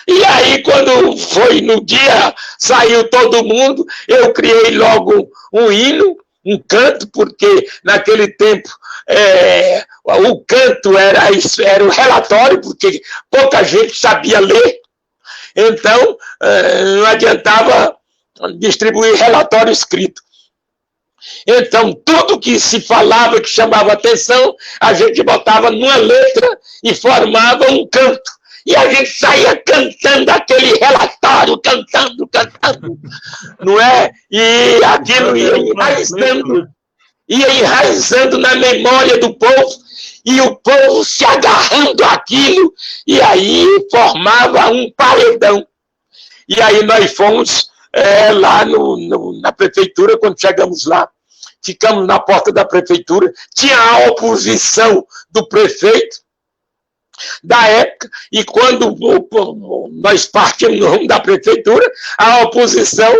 E aí, quando foi no dia, saiu todo mundo, eu criei logo um hino, um canto, porque naquele tempo o canto era o relatório, porque pouca gente sabia ler. Então, não adiantava distribuir relatório escrito. Então, tudo que se falava, que chamava atenção, a gente botava numa letra e formava um canto. E a gente saía cantando aquele relatório, cantando, não é? E aquilo ia enraizando na memória do povo, e o povo se agarrando àquilo, e aí formava um paredão. E aí nós fomos lá na prefeitura, quando chegamos lá, ficamos na porta da prefeitura, tinha a oposição do prefeito da época, e quando nós partimos no rumo da prefeitura, a oposição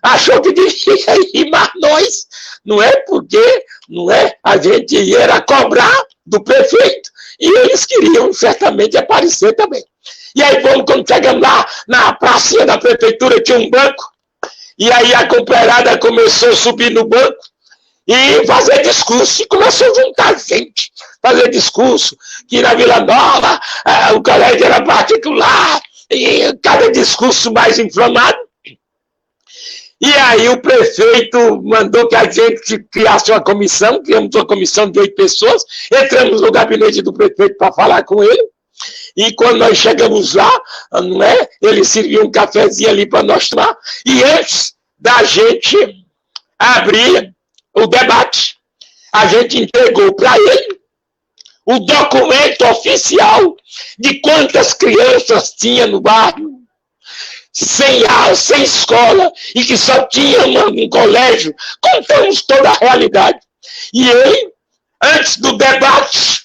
achou que devia rimar nós, não é? Porque não é? A gente ia cobrar do prefeito, e eles queriam certamente aparecer também. E aí, quando chegamos lá na pracinha da prefeitura, tinha um banco, e aí a companheirada começou a subir no banco e fazer discurso, e começou a juntar gente, fazer discurso, que na Vila Nova o colégio era particular, e cada discurso mais inflamado. E aí o prefeito mandou que a gente criasse uma comissão, criamos uma comissão de 8 pessoas, entramos no gabinete do prefeito para falar com ele, e quando nós chegamos lá, não é? Ele serviu um cafezinho ali para nós tomar, e antes da gente abrir o debate, a gente entregou para ele o documento oficial de quantas crianças tinha no bairro, sem aula, sem escola, e que só tinha um colégio. Contamos toda a realidade. E ele, antes do debate,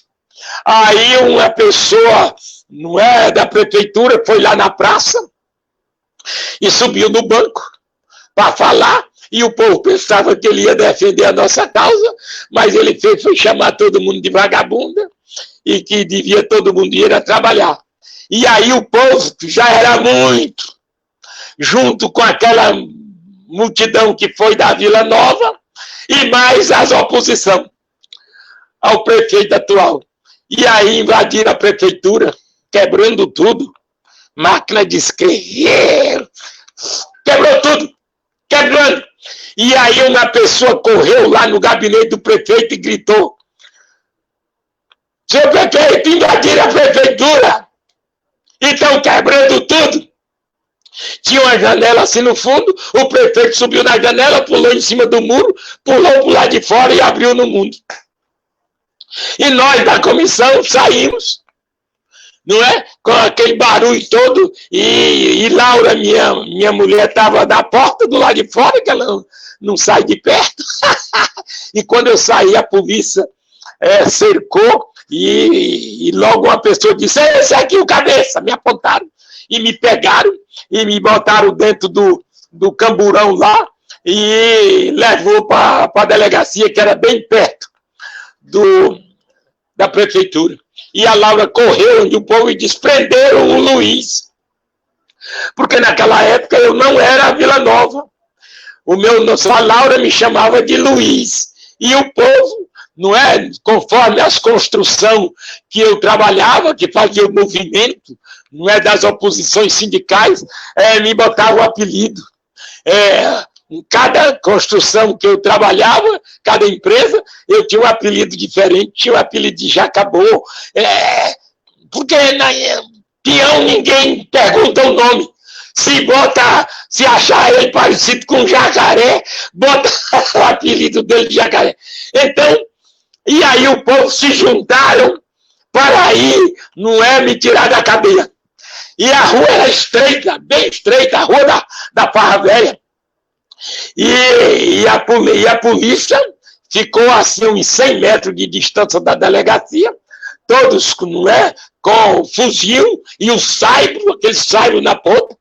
aí uma pessoa, não é, da prefeitura, foi lá na praça e subiu no banco para falar, e o povo pensava que ele ia defender a nossa causa, mas ele foi chamar todo mundo de vagabunda e que devia todo mundo ir a trabalhar. E aí o povo já era muito, junto com aquela multidão que foi da Vila Nova, e mais as oposição ao prefeito atual. E aí invadiram a prefeitura, quebrando tudo, máquina de escrever, quebrou tudo, quebrando. E aí uma pessoa correu lá no gabinete do prefeito e gritou: seu prefeito, invadiram a prefeitura, estão quebrando tudo. Tinha uma janela assim no fundo, o prefeito subiu na janela, pulou em cima do muro, pulou para o lado de fora e abriu no mundo. E nós da comissão saímos, não é? Com aquele barulho todo, e Laura, minha mulher, estava na porta do lado de fora, que ela não sai de perto. E quando eu saí, a polícia cercou, e logo uma pessoa disse: esse aqui o cabeça, me apontaram, e me pegaram, e me botaram dentro do camburão lá, e levou para a delegacia, que era bem perto da prefeitura. E a Laura correu onde o povo e desprenderam o Luiz. Porque naquela época eu não era a Vila Nova. A Laura me chamava de Luiz. E o povo, não é? Conforme as construções que eu trabalhava, que fazia o movimento, não é, das oposições sindicais, me botava o apelido. Em cada construção que eu trabalhava, cada empresa, eu tinha um apelido diferente, tinha o apelido de Jacabô, porque peão ninguém pergunta o nome. Se achar ele parecido com jacaré, bota o apelido dele de jacaré. Então, e aí o povo se juntaram para ir, não é, me tirar da cadeia. E a rua era estreita, bem estreita, a rua da Farra Velha. E a polícia ficou assim uns 100 metros de distância da delegacia, todos, não é, com o fuzil e o saibro, aquele saibro na ponta,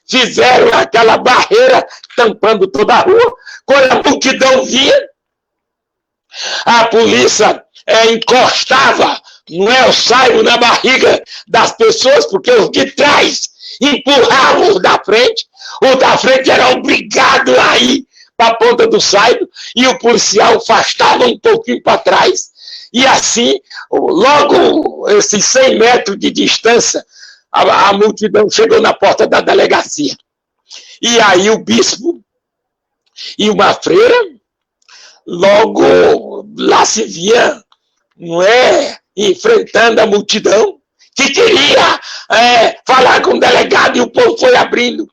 fizeram aquela barreira tampando toda a rua. Quando a multidão vinha, a polícia encostava, não é, o saibro na barriga das pessoas, porque os de trás empurravam os da frente. O da frente era obrigado a ir para a ponta do saibro, e o policial afastava um pouquinho para trás, e assim, logo esses 100 metros de distância, a multidão chegou na porta da delegacia. E aí o bispo e uma freira, logo lá se via, não é, enfrentando a multidão, que queria falar com o delegado, e o povo foi abrindo,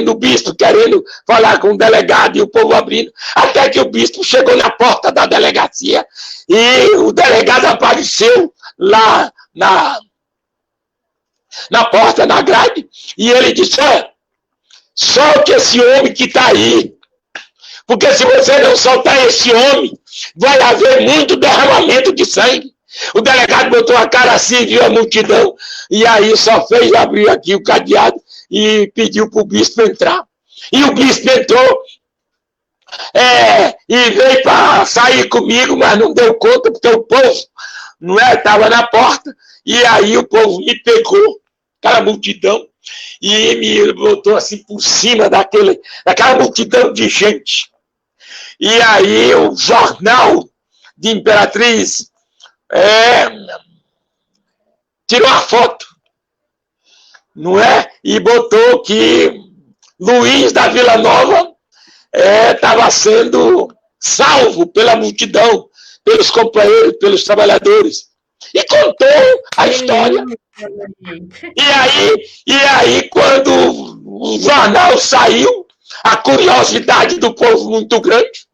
o bispo querendo falar com o delegado, e o povo abrindo, até que o bispo chegou na porta da delegacia, e o delegado apareceu lá na porta, na grade, e ele disse: solte esse homem que está aí, porque se você não soltar esse homem, vai haver muito derramamento de sangue. O delegado botou a cara assim, viu a multidão, e aí só fez abrir aqui o cadeado e pediu para o bispo entrar. E o bispo entrou, e veio para sair comigo, mas não deu conta, porque o povo estava na porta, e aí o povo me pegou, aquela multidão, e me botou assim por cima daquela multidão de gente. E aí o jornal de Imperatriz tirou a foto, não é? E botou que Luiz da Vila Nova estava sendo salvo pela multidão, pelos companheiros, pelos trabalhadores. E contou a história. E aí, quando o jornal saiu, a curiosidade do povo muito grande.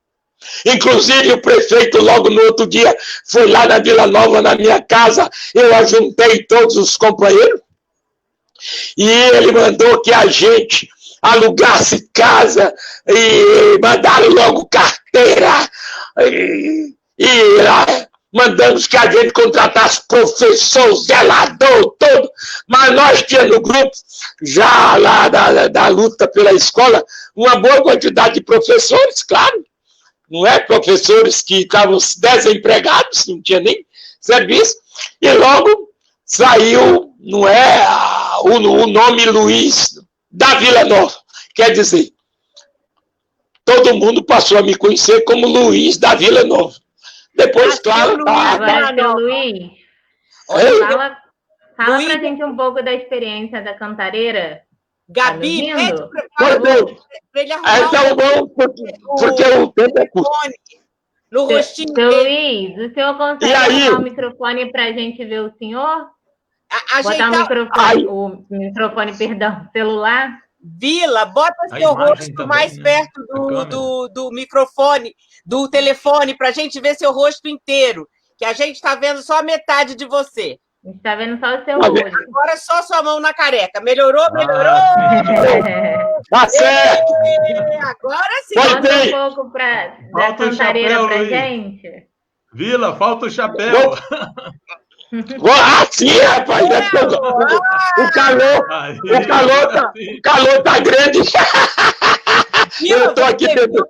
Inclusive, o prefeito, logo no outro dia, foi lá na Vila Nova, na minha casa, eu ajuntei todos os companheiros, e ele mandou que a gente alugasse casa, e mandaram logo carteira, mandamos que a gente contratasse professor, zelador, todo, mas nós tínhamos no grupo, já lá da luta pela escola, uma boa quantidade de professores, claro, não é? Professores que estavam desempregados, não tinha nem serviço, e logo saiu, não é, o nome Luiz da Vila Nova, quer dizer, todo mundo passou a me conhecer como Luiz da Vila Nova. Depois, claro, Luiz, fala pra gente um pouco da experiência da cantareira. Gabi, pede para ele arrumar então, vamos, porque o tempo é curto. No rostinho dele. Luiz, o senhor consegue botar o microfone para a gente ver o senhor? O microfone, celular? Vila, bota seu rosto também, mais perto do microfone, do telefone, para a gente ver seu rosto inteiro, que a gente está vendo só metade de você. A gente está vendo só o seu olho. Agora só sua mão na careca. Melhorou? Tá certo! Agora sim. Conta um pouco da cantareira pra gente. Vila, falta o chapéu. Sim, rapaz! O calor tá grande. Eu tô aqui dentro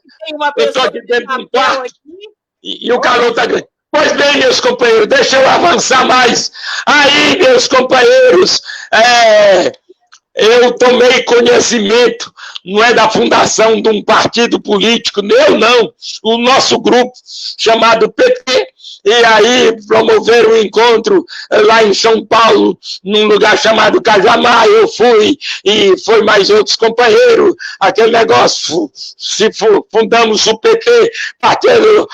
do quarto e o calor tá grande. Pois bem, meus companheiros, deixa eu avançar mais. Aí, meus companheiros, eu tomei conhecimento, não é da fundação de um partido político, não, o nosso grupo chamado PT, e aí promoveram um encontro lá em São Paulo, num lugar chamado Cajamar, eu fui, e foi mais outros companheiros, aquele negócio, fundamos o PT, Partido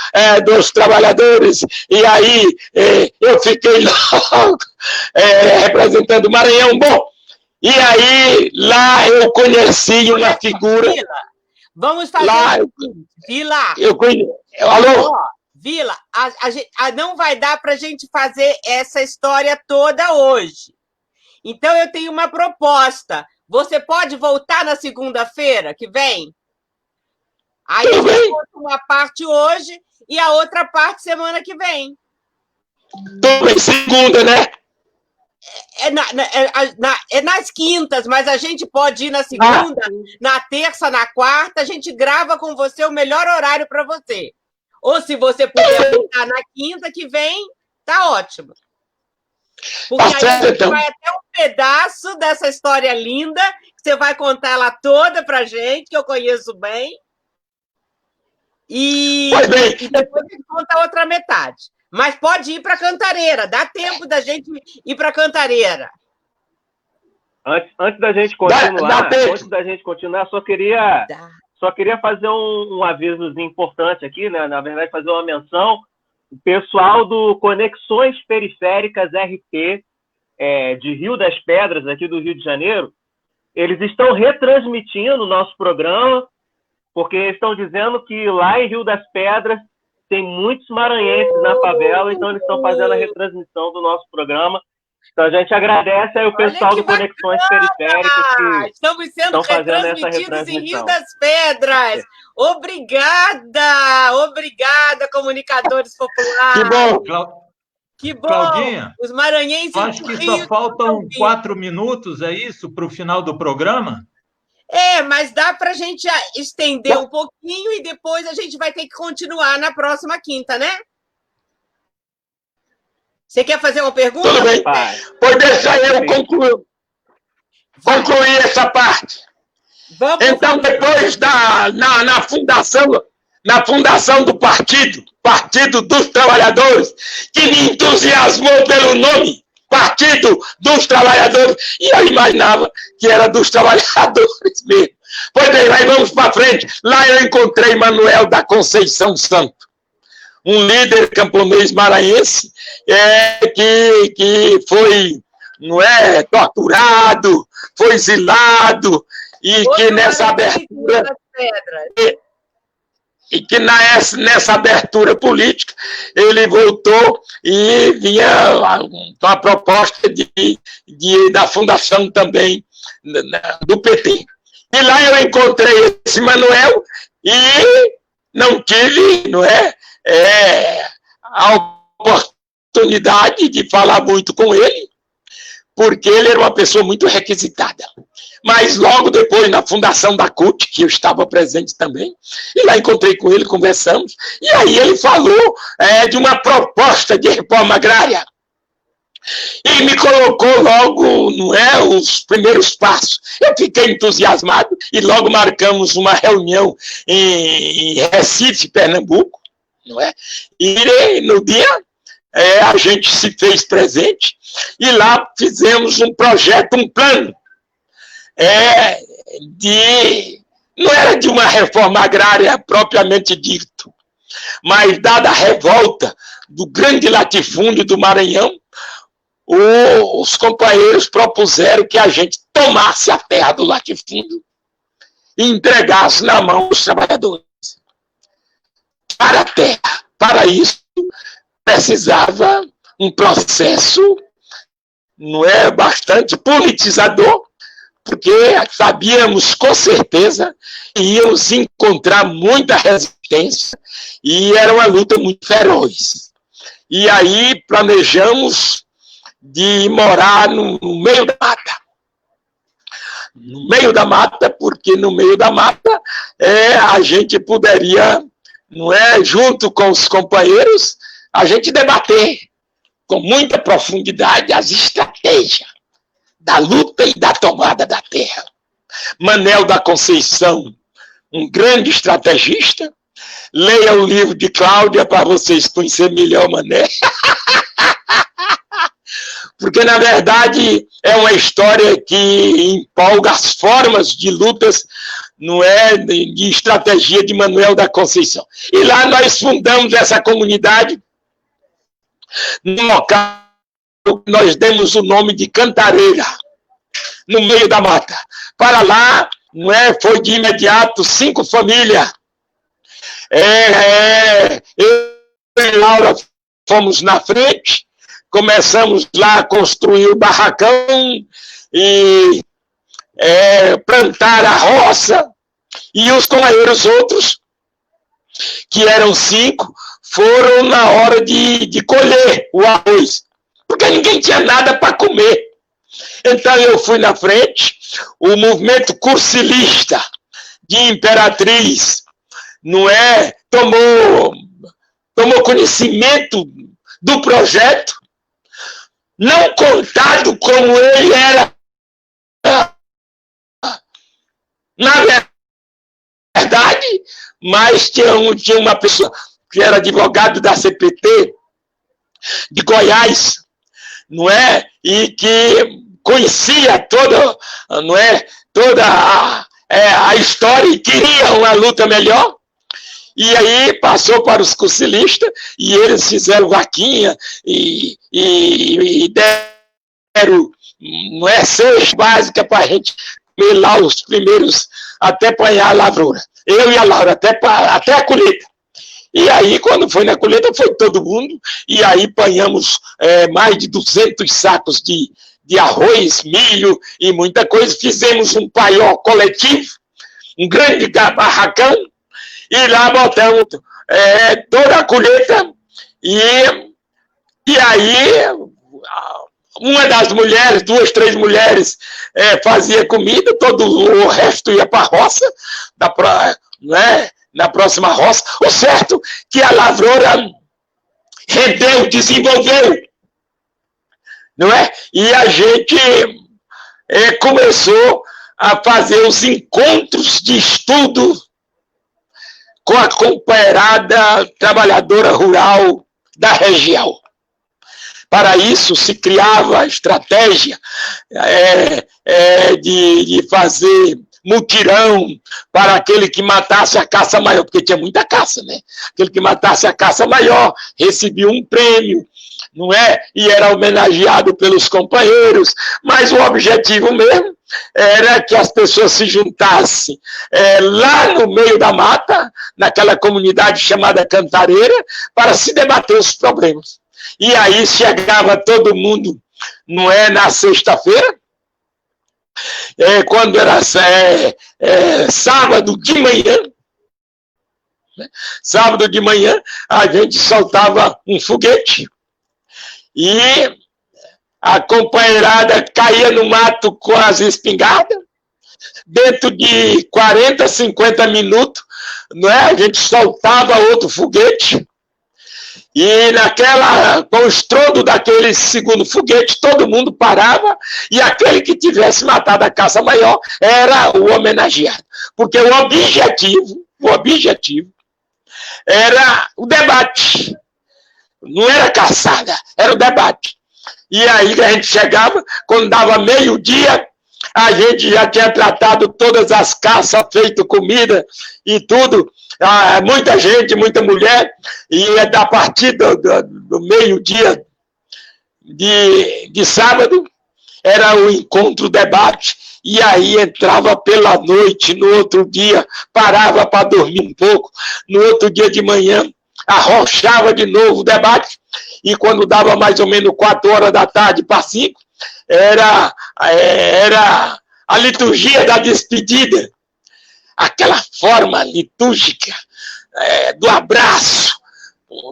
dos Trabalhadores, e aí eu fiquei logo representando o Maranhão. Bom, e aí, lá eu conheci uma figura. Vila, vamos fazer. Vila. Alô? Vila, não vai dar para a gente fazer essa história toda hoje. Então, eu tenho uma proposta. Você pode voltar na segunda-feira que vem? Aí eu conto uma parte hoje e a outra parte semana que vem. Toda segunda, né? É nas quintas, mas a gente pode ir na segunda, na terça, na quarta, a gente grava com você o melhor horário para você. Ou se você puder voltar na quinta que vem, tá ótimo. Porque aí a gente vai até um pedaço dessa história linda, que você vai contar ela toda pra gente, que eu conheço bem. E depois a gente conta a outra metade. Mas pode ir para Cantareira, dá tempo da gente ir para Cantareira. Antes da gente continuar, só queria fazer um avisozinho importante aqui, né? Na verdade, fazer uma menção. O pessoal do Conexões Periféricas RP de Rio das Pedras, aqui do Rio de Janeiro, eles estão retransmitindo o nosso programa, porque estão dizendo que lá em Rio das Pedras tem muitos maranhenses na favela, então eles estão fazendo a retransmissão do nosso programa. Então a gente agradece aí o pessoal do Conexões Periféricas que estamos sendo estão fazendo essa retransmitidos em Rio retransmissão. das Pedras. Obrigada, comunicadores populares. Que bom, Que bom. Claudinha, Os maranhenses acho do que Rio só faltam estão 4 minutos, é isso, para o final do programa? mas dá para a gente estender um pouquinho e depois a gente vai ter que continuar na próxima quinta, né? Você quer fazer uma pergunta? Tudo bem. Pois deixa eu concluir essa parte. Vamos então, depois na fundação do Partido dos Trabalhadores, que me entusiasmou pelo nome, Partido dos Trabalhadores, e eu imaginava que era dos trabalhadores mesmo. Pois bem, aí vamos para frente. Lá eu encontrei Manuel da Conceição Santo, um líder camponês maranhense que foi, torturado, foi exilado, e que nessa abertura nessa abertura política ele voltou e vinha com a proposta da fundação também do PT. E lá eu encontrei esse Manuel e não tive, a oportunidade de falar muito com ele, porque ele era uma pessoa muito requisitada. Mas logo depois, na fundação da CUT, que eu estava presente também, e lá encontrei com ele, conversamos, e aí ele falou de uma proposta de reforma agrária. E me colocou logo, os primeiros passos. Eu fiquei entusiasmado e logo marcamos uma reunião em Recife, Pernambuco, E no dia a gente se fez presente e lá fizemos um projeto, um plano não era de uma reforma agrária propriamente dito, mas dada a revolta do grande latifúndio do Maranhão, os companheiros propuseram que a gente tomasse a terra do latifúndio e entregasse na mão dos trabalhadores. Para a terra. Para isso, precisava um processo bastante politizador, porque sabíamos com certeza que íamos encontrar muita resistência e era uma luta muito feroz. E aí planejamos de morar no meio da mata. No meio da mata, porque no meio da mata a gente poderia, junto com os companheiros, a gente debater com muita profundidade as estratégias da luta e da tomada da terra. Manuel da Conceição, um grande estrategista. Leia o livro de Cláudia para vocês conhecerem melhor Manuel. Porque, na verdade, é uma história que empolga as formas de lutas, de estratégia de Manuel da Conceição. E lá nós fundamos essa comunidade num local que nós demos o nome de Cantareira, no meio da mata. Para lá, foi de imediato 5 famílias. Eu e Laura fomos na frente, começamos lá a construir o barracão e plantar a roça, e os companheiros outros, que eram 5, foram na hora de colher o arroz, porque ninguém tinha nada para comer. Então eu fui na frente, o movimento cursilista de Imperatriz, tomou conhecimento do projeto, não contado como ele era, na verdade, mas tinha uma pessoa que era advogado da CPT de Goiás, e que conhecia toda a história e queria uma luta melhor. E aí passou para os cursilistas e eles fizeram vaquinha e não é cesta básica para a gente comer lá os primeiros, até apanhar a lavoura. Eu e a Laura, até a colheita. E aí, quando foi na colheita, foi todo mundo, e aí apanhamos mais de 200 sacos de arroz, milho e muita coisa. Fizemos um paiol coletivo, um grande barracão, e lá botamos toda a colheita, e aí uma das mulheres, 2, 3 mulheres fazia comida, todo o resto ia para a roça, na próxima roça. O certo que a lavoura rendeu, desenvolveu, não é? E a gente começou a fazer os encontros de estudo com a companheirada trabalhadora rural da região. Para isso se criava a estratégia de fazer mutirão para aquele que matasse a caça maior, porque tinha muita caça, né? Aquele que matasse a caça maior recebia um prêmio, não é? E era homenageado pelos companheiros, mas o objetivo mesmo era que as pessoas se juntassem lá no meio da mata, naquela comunidade chamada Cantareira, para se debater os problemas. E aí chegava todo mundo, não é, na sexta-feira, quando era sábado de manhã, né? Sábado de manhã, a gente soltava um foguete e a companheirada caía no mato com as espingardas. Dentro de 40, 50 minutos, não é? A gente soltava outro foguete. E com o estrondo daquele segundo foguete, todo mundo parava, e aquele que tivesse matado a caça maior era o homenageado. Porque o objetivo era o debate. Não era caçada, era o debate. E aí a gente chegava, quando dava meio-dia, a gente já tinha tratado todas as caças, feito comida e tudo. Muita gente, muita mulher, e a partir do meio-dia de sábado, era o encontro, o debate, e aí entrava pela noite, no outro dia, parava para dormir um pouco, no outro dia de manhã, arrochava de novo o debate, e quando dava mais ou menos 4 horas da tarde para 5, era a liturgia da despedida, aquela forma litúrgica do abraço,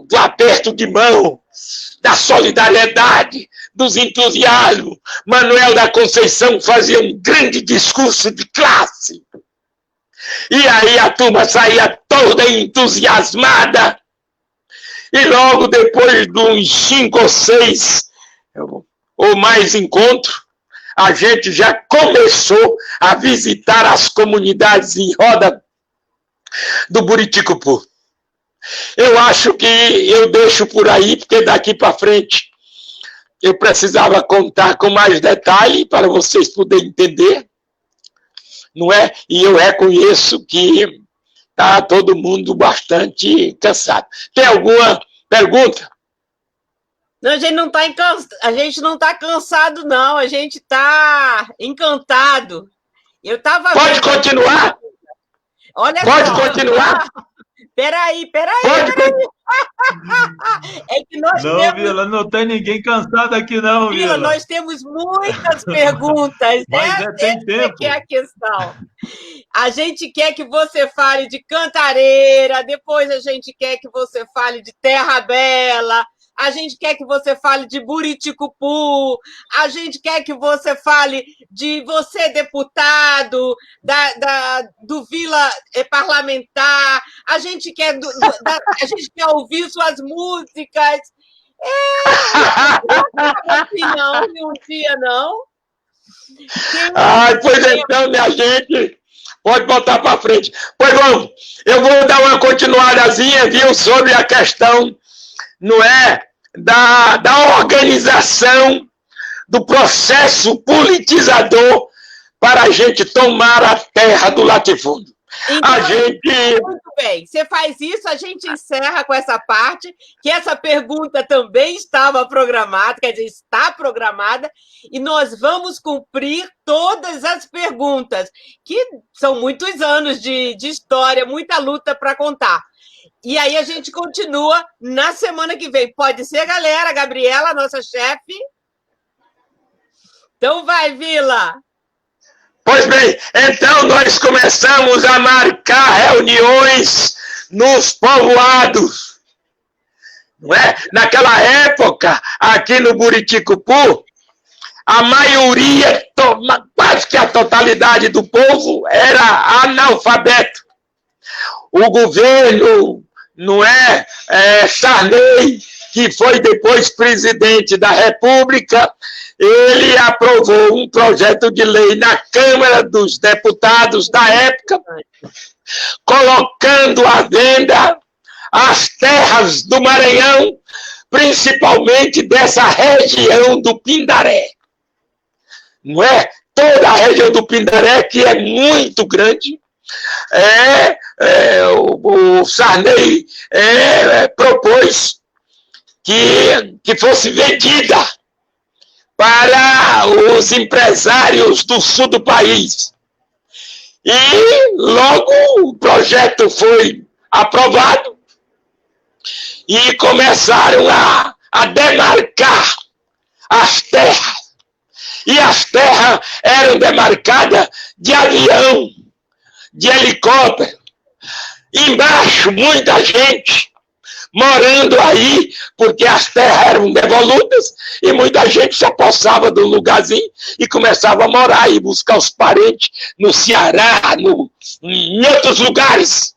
do aperto de mão, da solidariedade, dos entusiasmos. Manuel da Conceição fazia um grande discurso de classe. E aí a turma saía toda entusiasmada. E logo depois de uns 5 ou 6 ou mais encontros, a gente já começou a visitar as comunidades em roda do Buriticupu. Eu acho que eu deixo por aí, porque daqui para frente eu precisava contar com mais detalhe para vocês poderem entender, não é? E eu reconheço que está todo mundo bastante cansado. Tem alguma pergunta? Não, a gente não está cansado, não. A gente está encantado. Pode continuar? Olha Pode só. Continuar? Peraí. É que nós não, temos... Vila, não tem ninguém cansado aqui, não, Vila. Nós temos muitas perguntas. Mas tem tempo. Que é a questão. A gente quer que você fale de Cantareira, depois a gente quer que você fale de Terra Bela, a gente quer que você fale de Buriticupu, a gente quer que você fale de você, deputado, do Vila Parlamentar, a gente quer ouvir suas músicas. Não, um dia não. Pois então, minha gente, pode botar para frente. Pois vamos, eu vou dar uma continuadazinha, viu, sobre a questão, não é, da organização do processo politizador para a gente tomar a terra do latifúndio. Então, a gente... Muito bem. Você faz isso, a gente encerra com essa parte, que essa pergunta também estava programada, quer dizer, está programada, e nós vamos cumprir todas as perguntas, que são muitos anos de história, muita luta para contar. E aí a gente continua na semana que vem. Pode ser, galera? Gabriela, nossa chefe. Então vai, Vila. Pois bem, então nós começamos a marcar reuniões nos povoados. Não é? Naquela época, aqui no Buriticupu, a maioria, quase que a totalidade do povo era analfabeto. O governo, não é, Sarney, que foi depois presidente da República, ele aprovou um projeto de lei na Câmara dos Deputados da época, colocando à venda as terras do Maranhão, principalmente dessa região do Pindaré. Não é? Toda a região do Pindaré, que é muito grande, o Sarney propôs que fosse vendida para os empresários do sul do país. E logo o projeto foi aprovado e começaram a demarcar as terras. E as terras eram demarcadas de avião, de helicóptero. Embaixo, muita gente morando aí, porque as terras eram devolutas, e muita gente se apossava do lugarzinho e começava a morar e buscar os parentes no Ceará, em outros lugares.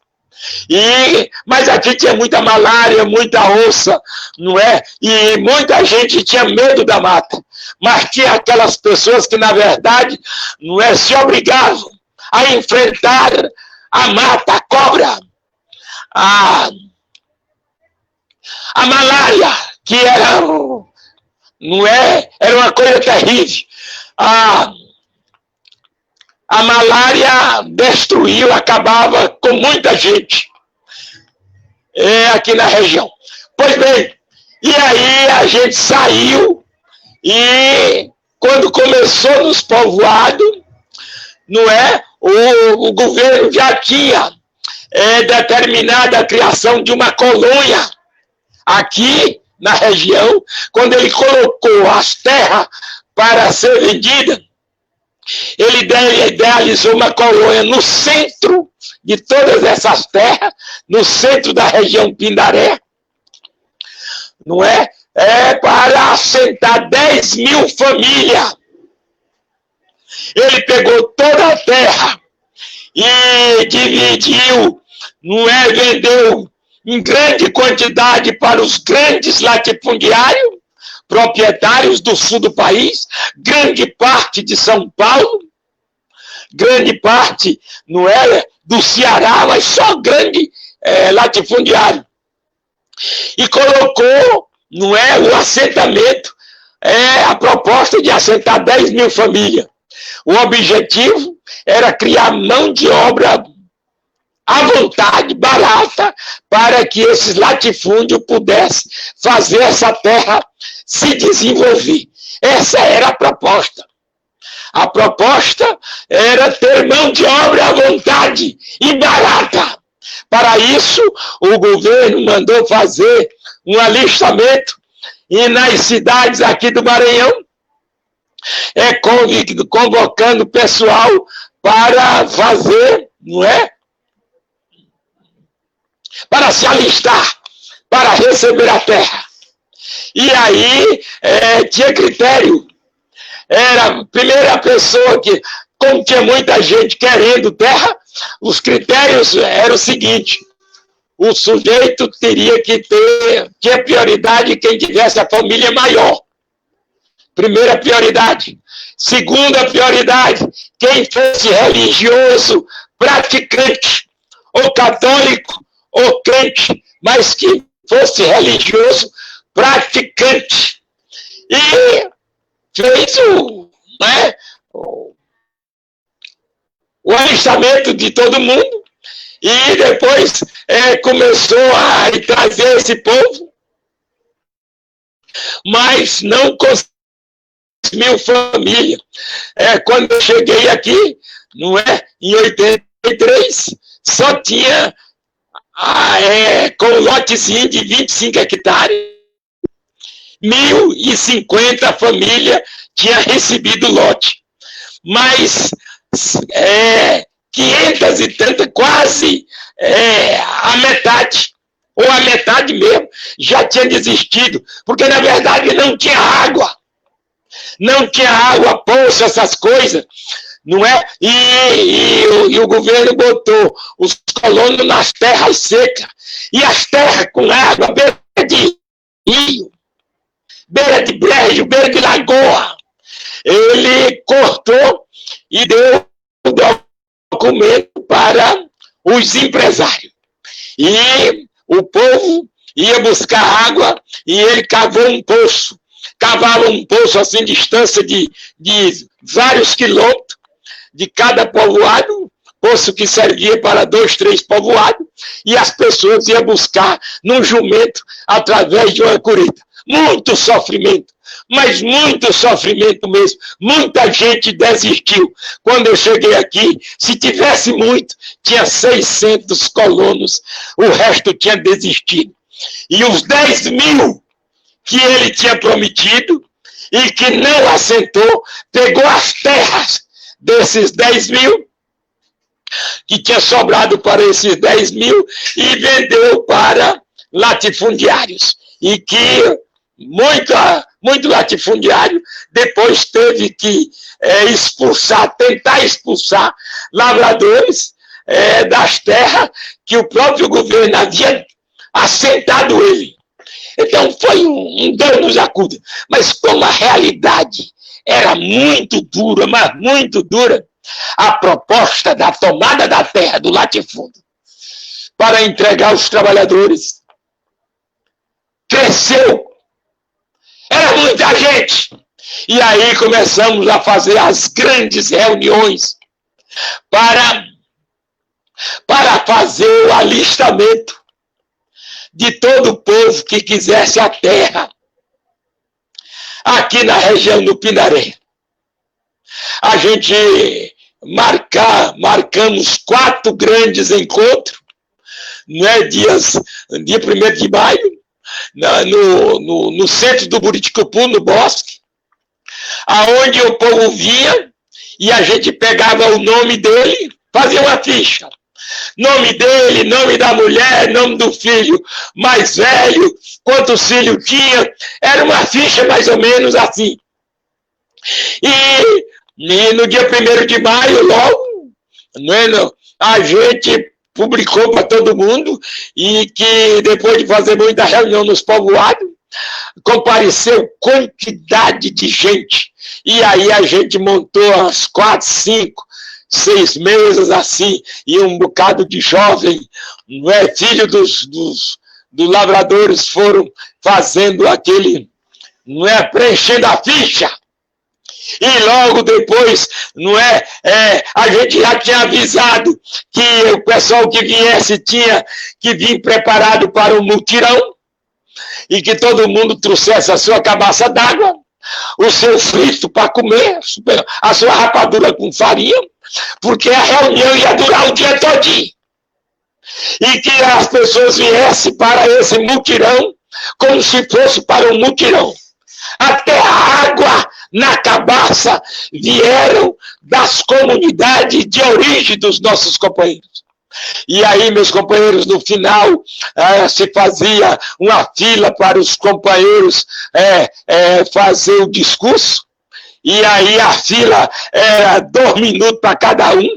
Mas aqui tinha muita malária, muita onça, não é? E muita gente tinha medo da mata. Mas tinha aquelas pessoas que, na verdade, não é, se obrigavam a enfrentar a mata, a cobra, a malária, que era, não é? Era uma coisa terrível. A malária destruiu, acabava com muita gente aqui na região. Pois bem, e aí a gente saiu e quando começou nos povoados, não é? O governo já tinha determinado a criação de uma colônia aqui na região. Quando ele colocou as terras para ser vendida, ele idealizou uma colônia no centro de todas essas terras, no centro da região Pindaré, não é? Para assentar 10 mil famílias. Ele pegou toda a terra e dividiu, não é? Vendeu em grande quantidade para os grandes latifundiários, proprietários do sul do país, grande parte de São Paulo, grande parte, não é, do Ceará, mas só grande latifundiário. E colocou, não é, o assentamento, a proposta de assentar 10 mil famílias. O objetivo era criar mão de obra à vontade, barata, para que esses latifúndios pudessem fazer essa terra se desenvolver. Essa era a proposta. A proposta era ter mão de obra à vontade e barata. Para isso, o governo mandou fazer um alistamento e nas cidades aqui do Maranhão, convocando pessoal para fazer, não é? Para se alistar, para receber a terra. E aí tinha critério. Era a primeira pessoa que, como tinha muita gente querendo terra, os critérios eram o seguinte: o sujeito teria que tinha prioridade quem tivesse a família maior. Primeira prioridade. Segunda prioridade, quem fosse religioso, praticante, ou católico, ou crente, mas que fosse religioso, praticante. E fez o alistamento de todo mundo E depois começou a trazer esse povo, mas não conseguiu família. Quando eu cheguei aqui, não é? Em 83, só tinha com um lotezinho de 25 hectares, 1.050 famílias tinha recebido lote. Mas 500 e tantas, quase a metade, ou a metade mesmo, já tinha desistido, porque na verdade não tinha água. Não tinha água, poço, essas coisas, não é? E o governo botou os colonos nas terras secas, e as terras com água, beira de rio, beira de brejo, beira de lagoa. Ele cortou e deu documento para os empresários. E o povo ia buscar água e ele cavou um poço. Cavava um poço assim, distância de vários quilômetros de cada povoado, poço que servia para 2, 3 povoados, e as pessoas iam buscar num jumento através de uma curita. Muito sofrimento, mas muito sofrimento mesmo. Muita gente desistiu. Quando eu cheguei aqui, se tivesse muito, tinha 600 colonos, o resto tinha desistido. E os 10.000 que ele tinha prometido e que não assentou, pegou as terras desses 10.000, que tinha sobrado para esses 10.000, e vendeu para latifundiários. E que muito latifundiário depois teve que tentar expulsar lavradores das terras que o próprio governo havia assentado ele. Então foi um Deus nos acuda. Mas como a realidade era muito dura, mas muito dura, a proposta da tomada da terra do latifúndio para entregar aos trabalhadores cresceu. Era muita gente. E aí começamos a fazer as grandes reuniões para fazer o alistamento de todo o povo que quisesse a terra aqui na região do Pinaré. A gente marcamos 4 grandes encontros, né, dia 1º de maio, no centro do Buriticupu, no bosque, aonde o povo vinha e a gente pegava o nome dele, fazia uma ficha. Nome dele, nome da mulher, nome do filho mais velho, quantos filhos tinha, era uma ficha mais ou menos assim. E no dia 1º de maio, logo, né, a gente publicou para todo mundo, e que depois de fazer muita reunião nos povoados, compareceu quantidade de gente. E aí a gente montou as 4, 5, 6 mesas assim, e um bocado de jovem, não é, filho dos lavradores, foram fazendo aquele, não é, preenchendo a ficha. E logo depois, não é, a gente já tinha avisado que o pessoal que viesse tinha que vir preparado para o mutirão, e que todo mundo trouxesse a sua cabaça d'água, o seu frito para comer, a sua rapadura com farinha, porque a reunião ia durar o dia todinho. E que as pessoas viessem para esse mutirão como se fosse para um mutirão. Até a água na cabaça vieram das comunidades de origem dos nossos companheiros. E aí, meus companheiros, no final, se fazia uma fila para os companheiros fazer o discurso, e aí a fila era 2 minutos para cada um,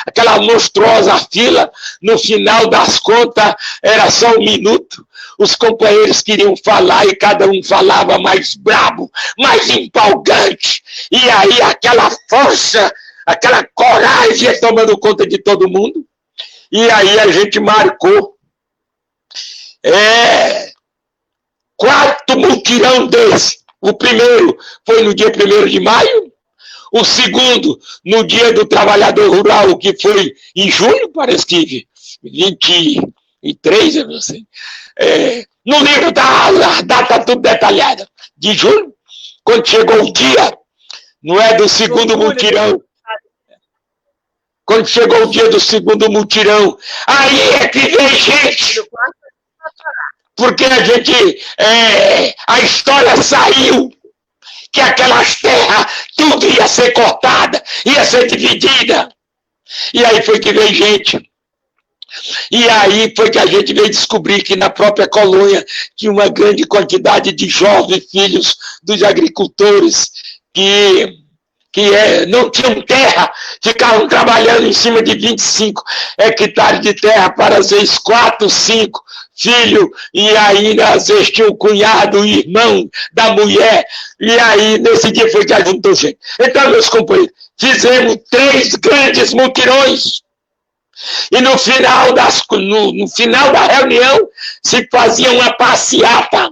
aquela monstruosa fila, no final das contas, era só 1 minuto. Os companheiros queriam falar e cada um falava mais brabo, mais empolgante, e aí aquela força, aquela coragem tomando conta de todo mundo. E aí a gente marcou 4 mutirão desse. O primeiro foi no dia 1º de maio, o segundo no dia do trabalhador rural, que foi em junho, parece que 23, eu não sei. No livro da data tudo detalhada, de julho, quando chegou o dia, não é, do segundo mutirão. Quando chegou o dia do segundo mutirão, aí é que vem gente. Porque a história saiu que aquelas terras, tudo ia ser cortada, ia ser dividida. E aí foi que veio gente. E aí foi que a gente veio descobrir que na própria colônia tinha uma grande quantidade de jovens filhos dos agricultores que não tinham terra, ficavam trabalhando em cima de 25 hectares de terra para às vezes 4, 5 filhos, e aí às vezes tinha o cunhado, o irmão da mulher, e aí nesse dia foi que a juntou gente. Então, meus companheiros, fizemos 3 grandes mutirões, e no final da reunião se fazia uma passeata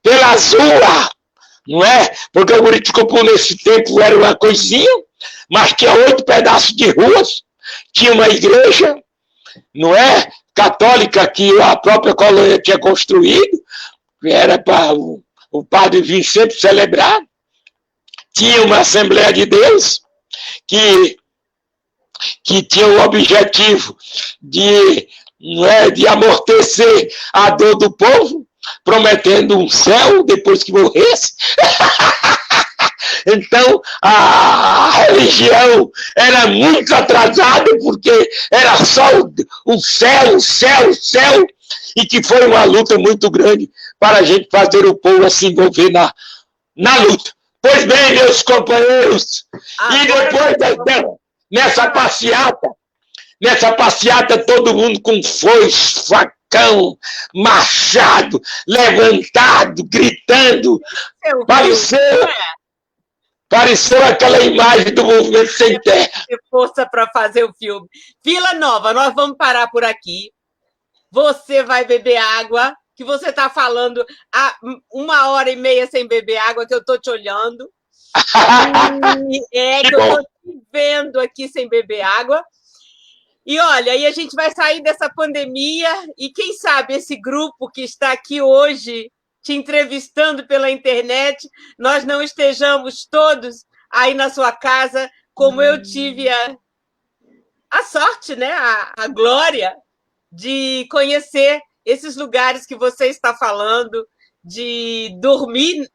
pelas ruas, não é? Porque o Buriticupu nesse tempo era uma coisinha, mas tinha 8 pedaços de ruas, tinha uma igreja, não é? Católica que a própria colônia tinha construído, era para o padre vir sempre celebrar, tinha uma Assembleia de Deus que tinha o objetivo de amortecer a dor do povo, prometendo um céu depois que morresse. Então, a religião era muito atrasada, porque era só o céu, e que foi uma luta muito grande para a gente fazer o povo se envolver na luta. Pois bem, meus companheiros, e depois nessa passeata, todo mundo com foice, facão, machado, levantado, gritando. Pareceu aquela imagem do Movimento Sem Terra. Força para fazer o filme. Vila Nova, nós vamos parar por aqui. Você vai beber água, que você está falando há 1h30 sem beber água, que eu estou te olhando. Que eu estou te vendo aqui sem beber água. E olha, aí a gente vai sair dessa pandemia e quem sabe esse grupo que está aqui hoje te entrevistando pela internet, nós não estejamos todos aí na sua casa, como eu tive a sorte, né? A glória de conhecer esses lugares que você está falando, de dormir,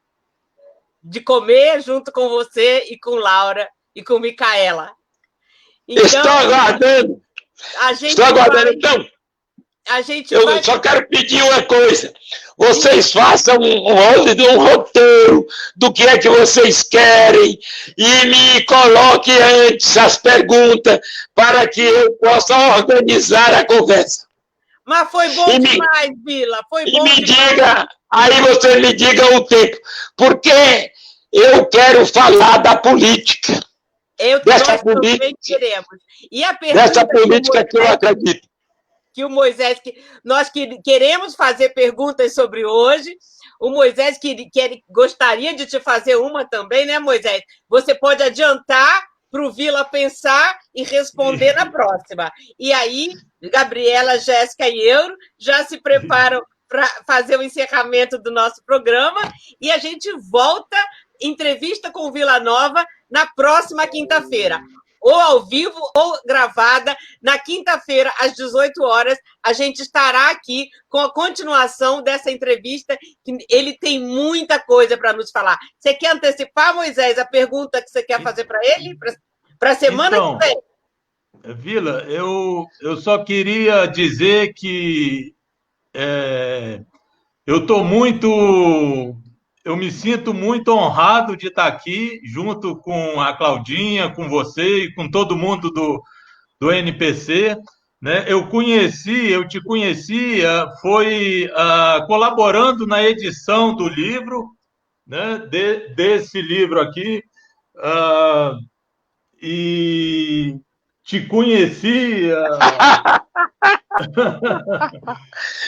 de comer junto com você e com Laura e com Micaela. Então, estou aguardando. Então. Eu só quero pedir uma coisa. Vocês façam um roteiro do que é que vocês querem e me coloquem antes as perguntas para que eu possa organizar a conversa. Mas foi bom demais, Vila. Foi bom demais. Aí você me diga o tempo. Porque eu quero falar da política. Dessa política queremos. E a dessa política que eu acredito. Que o Moisés, nós queremos fazer perguntas sobre hoje. O Moisés gostaria de te fazer uma também, né, Moisés? Você pode adiantar para o Vila pensar e responder na próxima. E aí, Gabriela, Jéssica e eu já se preparam para fazer o encerramento do nosso programa e a gente volta, entrevista com o Vila Nova na próxima quinta-feira. Ou ao vivo, ou gravada, na quinta-feira, às 18 horas, a gente estará aqui com a continuação dessa entrevista, que ele tem muita coisa para nos falar. Você quer antecipar, Moisés, a pergunta que você quer fazer para ele, para a semana que vem? Vila, eu só queria dizer que eu me sinto muito honrado de estar aqui, junto com a Claudinha, com você e com todo mundo do NPC. Né? Eu te conhecia, foi colaborando na edição do livro, né? Desse livro aqui, e te conhecia.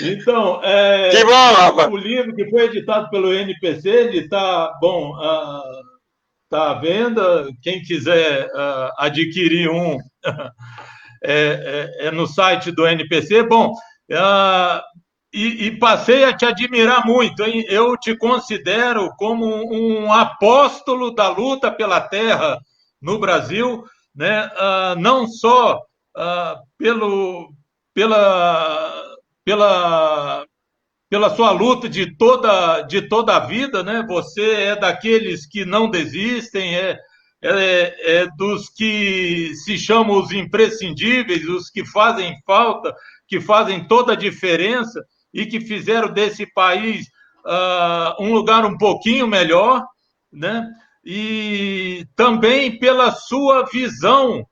Então, que bom, o livro que foi editado pelo NPC, ele está tá à venda. Quem quiser adquirir um, no site do NPC. Bom, e passei a te admirar muito, hein? Eu te considero como um apóstolo da luta pela terra no Brasil, né? Não só pela sua luta de toda a vida, né? Você é daqueles que não desistem, é dos que se chamam os imprescindíveis, os que fazem falta, que fazem toda a diferença e que fizeram desse país um lugar um pouquinho melhor, né? E também pela sua visão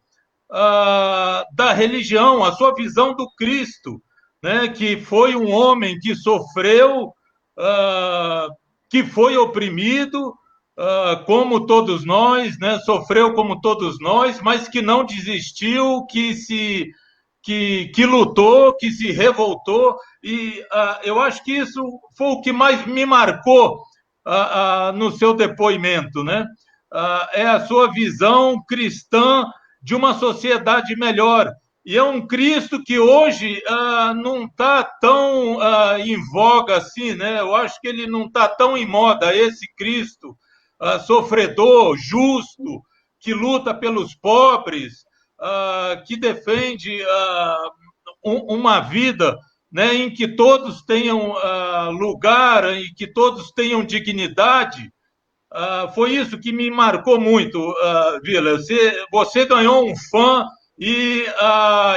da religião, a sua visão do Cristo, né? Que foi um homem que sofreu, que foi oprimido, como todos nós, né? Sofreu como todos nós, mas que não desistiu, que lutou, que se revoltou, e eu acho que isso foi o que mais me marcou no seu depoimento, né? É a sua visão cristã de uma sociedade melhor. E é um Cristo que hoje não está tão em voga assim, né? Eu acho que ele não está tão em moda, esse Cristo sofredor, justo, que luta pelos pobres, que defende uma vida, né, em que todos tenham lugar e que todos tenham dignidade. Foi isso que me marcou muito, Vila. Você ganhou um fã e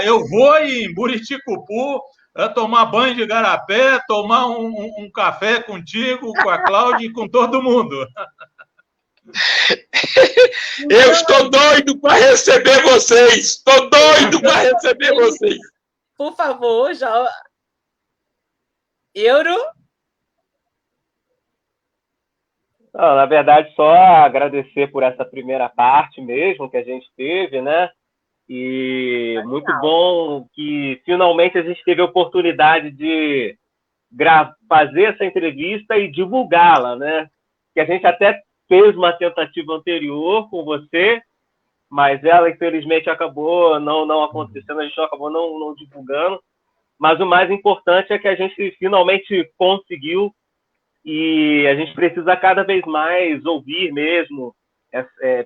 eu vou em Buriticupu tomar banho de igarapé, tomar um café contigo, com a Cláudia e com todo mundo. Eu estou doido para receber vocês. Estou doido para receber vocês. Por favor, já. Euro? Não, na verdade, só agradecer por essa primeira parte mesmo que a gente teve, né? E muito bom que finalmente a gente teve a oportunidade de fazer essa entrevista e divulgá-la, né? Que a gente até fez uma tentativa anterior com você, mas ela, infelizmente, acabou não acontecendo, a gente acabou não divulgando. Mas o mais importante é que a gente finalmente conseguiu, e a gente precisa cada vez mais ouvir mesmo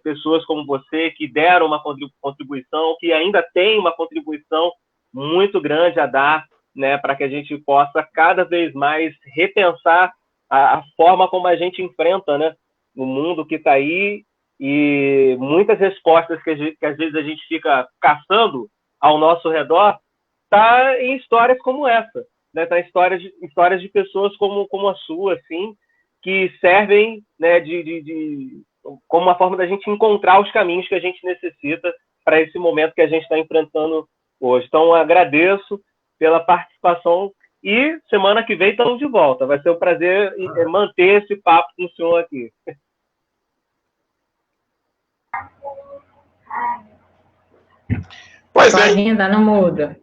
pessoas como você que deram uma contribuição, que ainda tem uma contribuição muito grande a dar, né, para que a gente possa cada vez mais repensar a forma como a gente enfrenta, né, o mundo que está aí, e muitas respostas que às vezes a gente fica caçando ao nosso redor está em histórias como essa, né? Tá em histórias de pessoas como a sua, assim, que servem, né, como uma forma da gente encontrar os caminhos que a gente necessita para esse momento que a gente está enfrentando hoje. Então, agradeço pela participação e semana que vem estamos de volta. Vai ser um prazer manter esse papo com o senhor aqui. Pois é. Tá no mudo.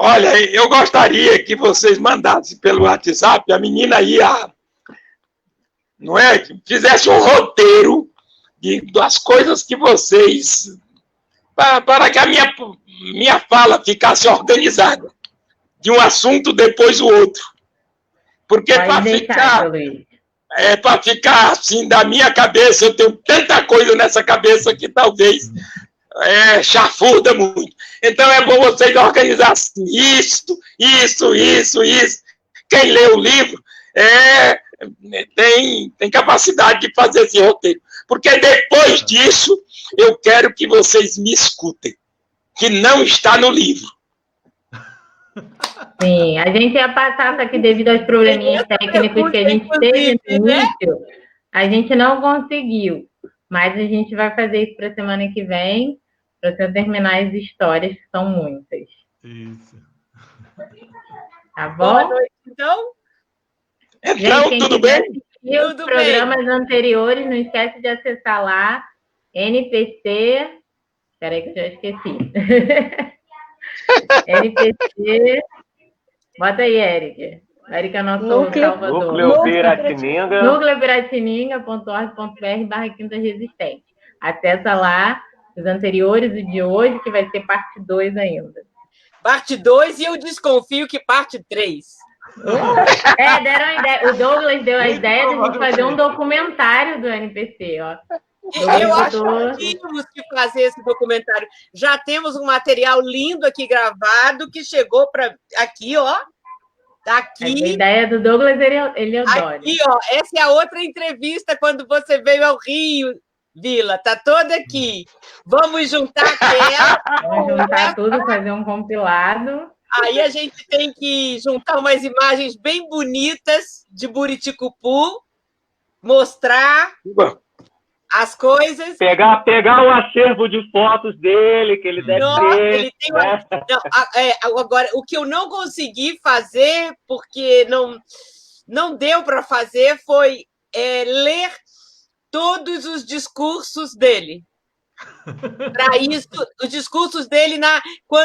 Olha, eu gostaria que vocês mandassem pelo WhatsApp, a menina ia, não é? Fizesse um roteiro das coisas que vocês, para que a minha fala ficasse organizada, de um assunto depois o outro. Porque para ficar assim, da minha cabeça, eu tenho tanta coisa nessa cabeça que talvez chafurda muito. Então é bom vocês organizassem isso. Quem lê o livro tem capacidade de fazer esse roteiro. Porque depois disso, eu quero que vocês me escutem, que não está no livro. Sim, a gente ia passar, só que devido aos probleminhas técnicos que a gente teve no início, a gente não conseguiu. Mas a gente vai fazer isso para a semana que vem, para você terminar as histórias, que são muitas. Isso. Tá bom? Boa noite, então. Então, gente, tudo bem? E os programas anteriores, não esquece de acessar lá, NPC... Espera aí que eu já esqueci. NPC... Bota aí, Eric. Eric é nosso salvador. Núcleo Piratininga. Núcleopiratininga.org.br/Quintas Resistentes. Acessa lá, Os anteriores, o de hoje, que vai ser parte 2 ainda. Parte 2 e eu desconfio que parte 3. Deram a ideia. O Douglas deu a ideia de a gente fazer um documentário do NPC, ó. Eu acho que tínhamos que fazer esse documentário. Já temos um material lindo aqui gravado que chegou para aqui, ó. Tá aqui. A ideia do Douglas, ele adora. Aqui, ó. Essa é a outra entrevista quando você veio ao Rio, Vila. Tá toda aqui. Vamos juntar aquela. Vamos juntar tudo, fazer um compilado. Aí a gente tem que juntar umas imagens bem bonitas de Buriticupu, mostrar as coisas. Pegar o acervo de fotos dele, que ele deve ter. Ele tem uma... agora, o que eu não consegui fazer, porque não deu para fazer, foi ler todos os discursos dele. Para isso, os discursos dele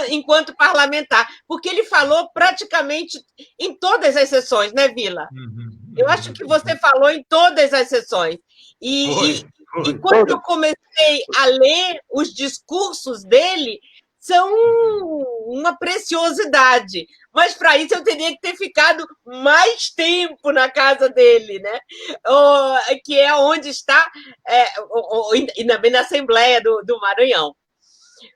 enquanto parlamentar, porque ele falou praticamente em todas as sessões, né, Vila? Eu acho que você falou em todas as sessões. E quando eu comecei a ler os discursos dele, são uma preciosidade. Mas para isso eu teria que ter ficado mais tempo na casa dele, né? Que é onde está, e também na Assembleia do Maranhão.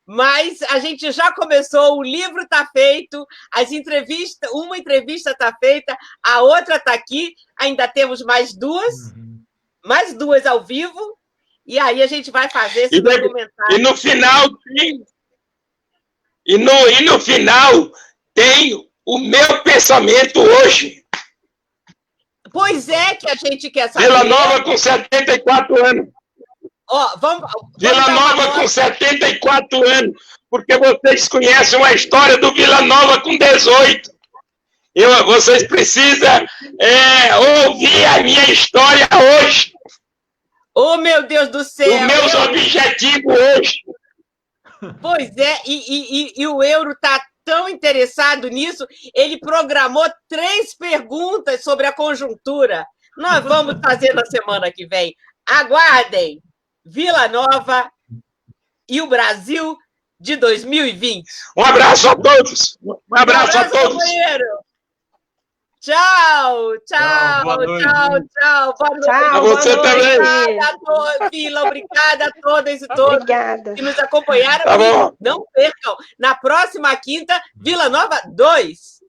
Mas a gente já começou, o livro está feito, uma entrevista está feita, a outra está aqui, ainda temos mais duas ao vivo, e aí a gente vai fazer esse documentário. E no final no final tem o meu pensamento hoje. Pois é que a gente quer saber. Vila Nova com 74 anos. Vila Nova com 74 anos, porque vocês conhecem uma história do Vila Nova com 18. Vocês precisam ouvir a minha história hoje. Oh, meu Deus do céu! Os meus objetivos hoje. Pois é, e o Euro está tão interessado nisso, ele programou 3 perguntas sobre a conjuntura. Nós vamos fazer na semana que vem. Aguardem! Vila Nova e o Brasil de 2020. Um abraço a todos! Um abraço a todos! Companheiro. Tchau, tchau, Boa noite. Tchau. Boa noite. A você também. Obrigada, Vila. Obrigada a todas e todos que nos acompanharam. Tá bom. Não percam. Na próxima quinta, Vila Nova 2.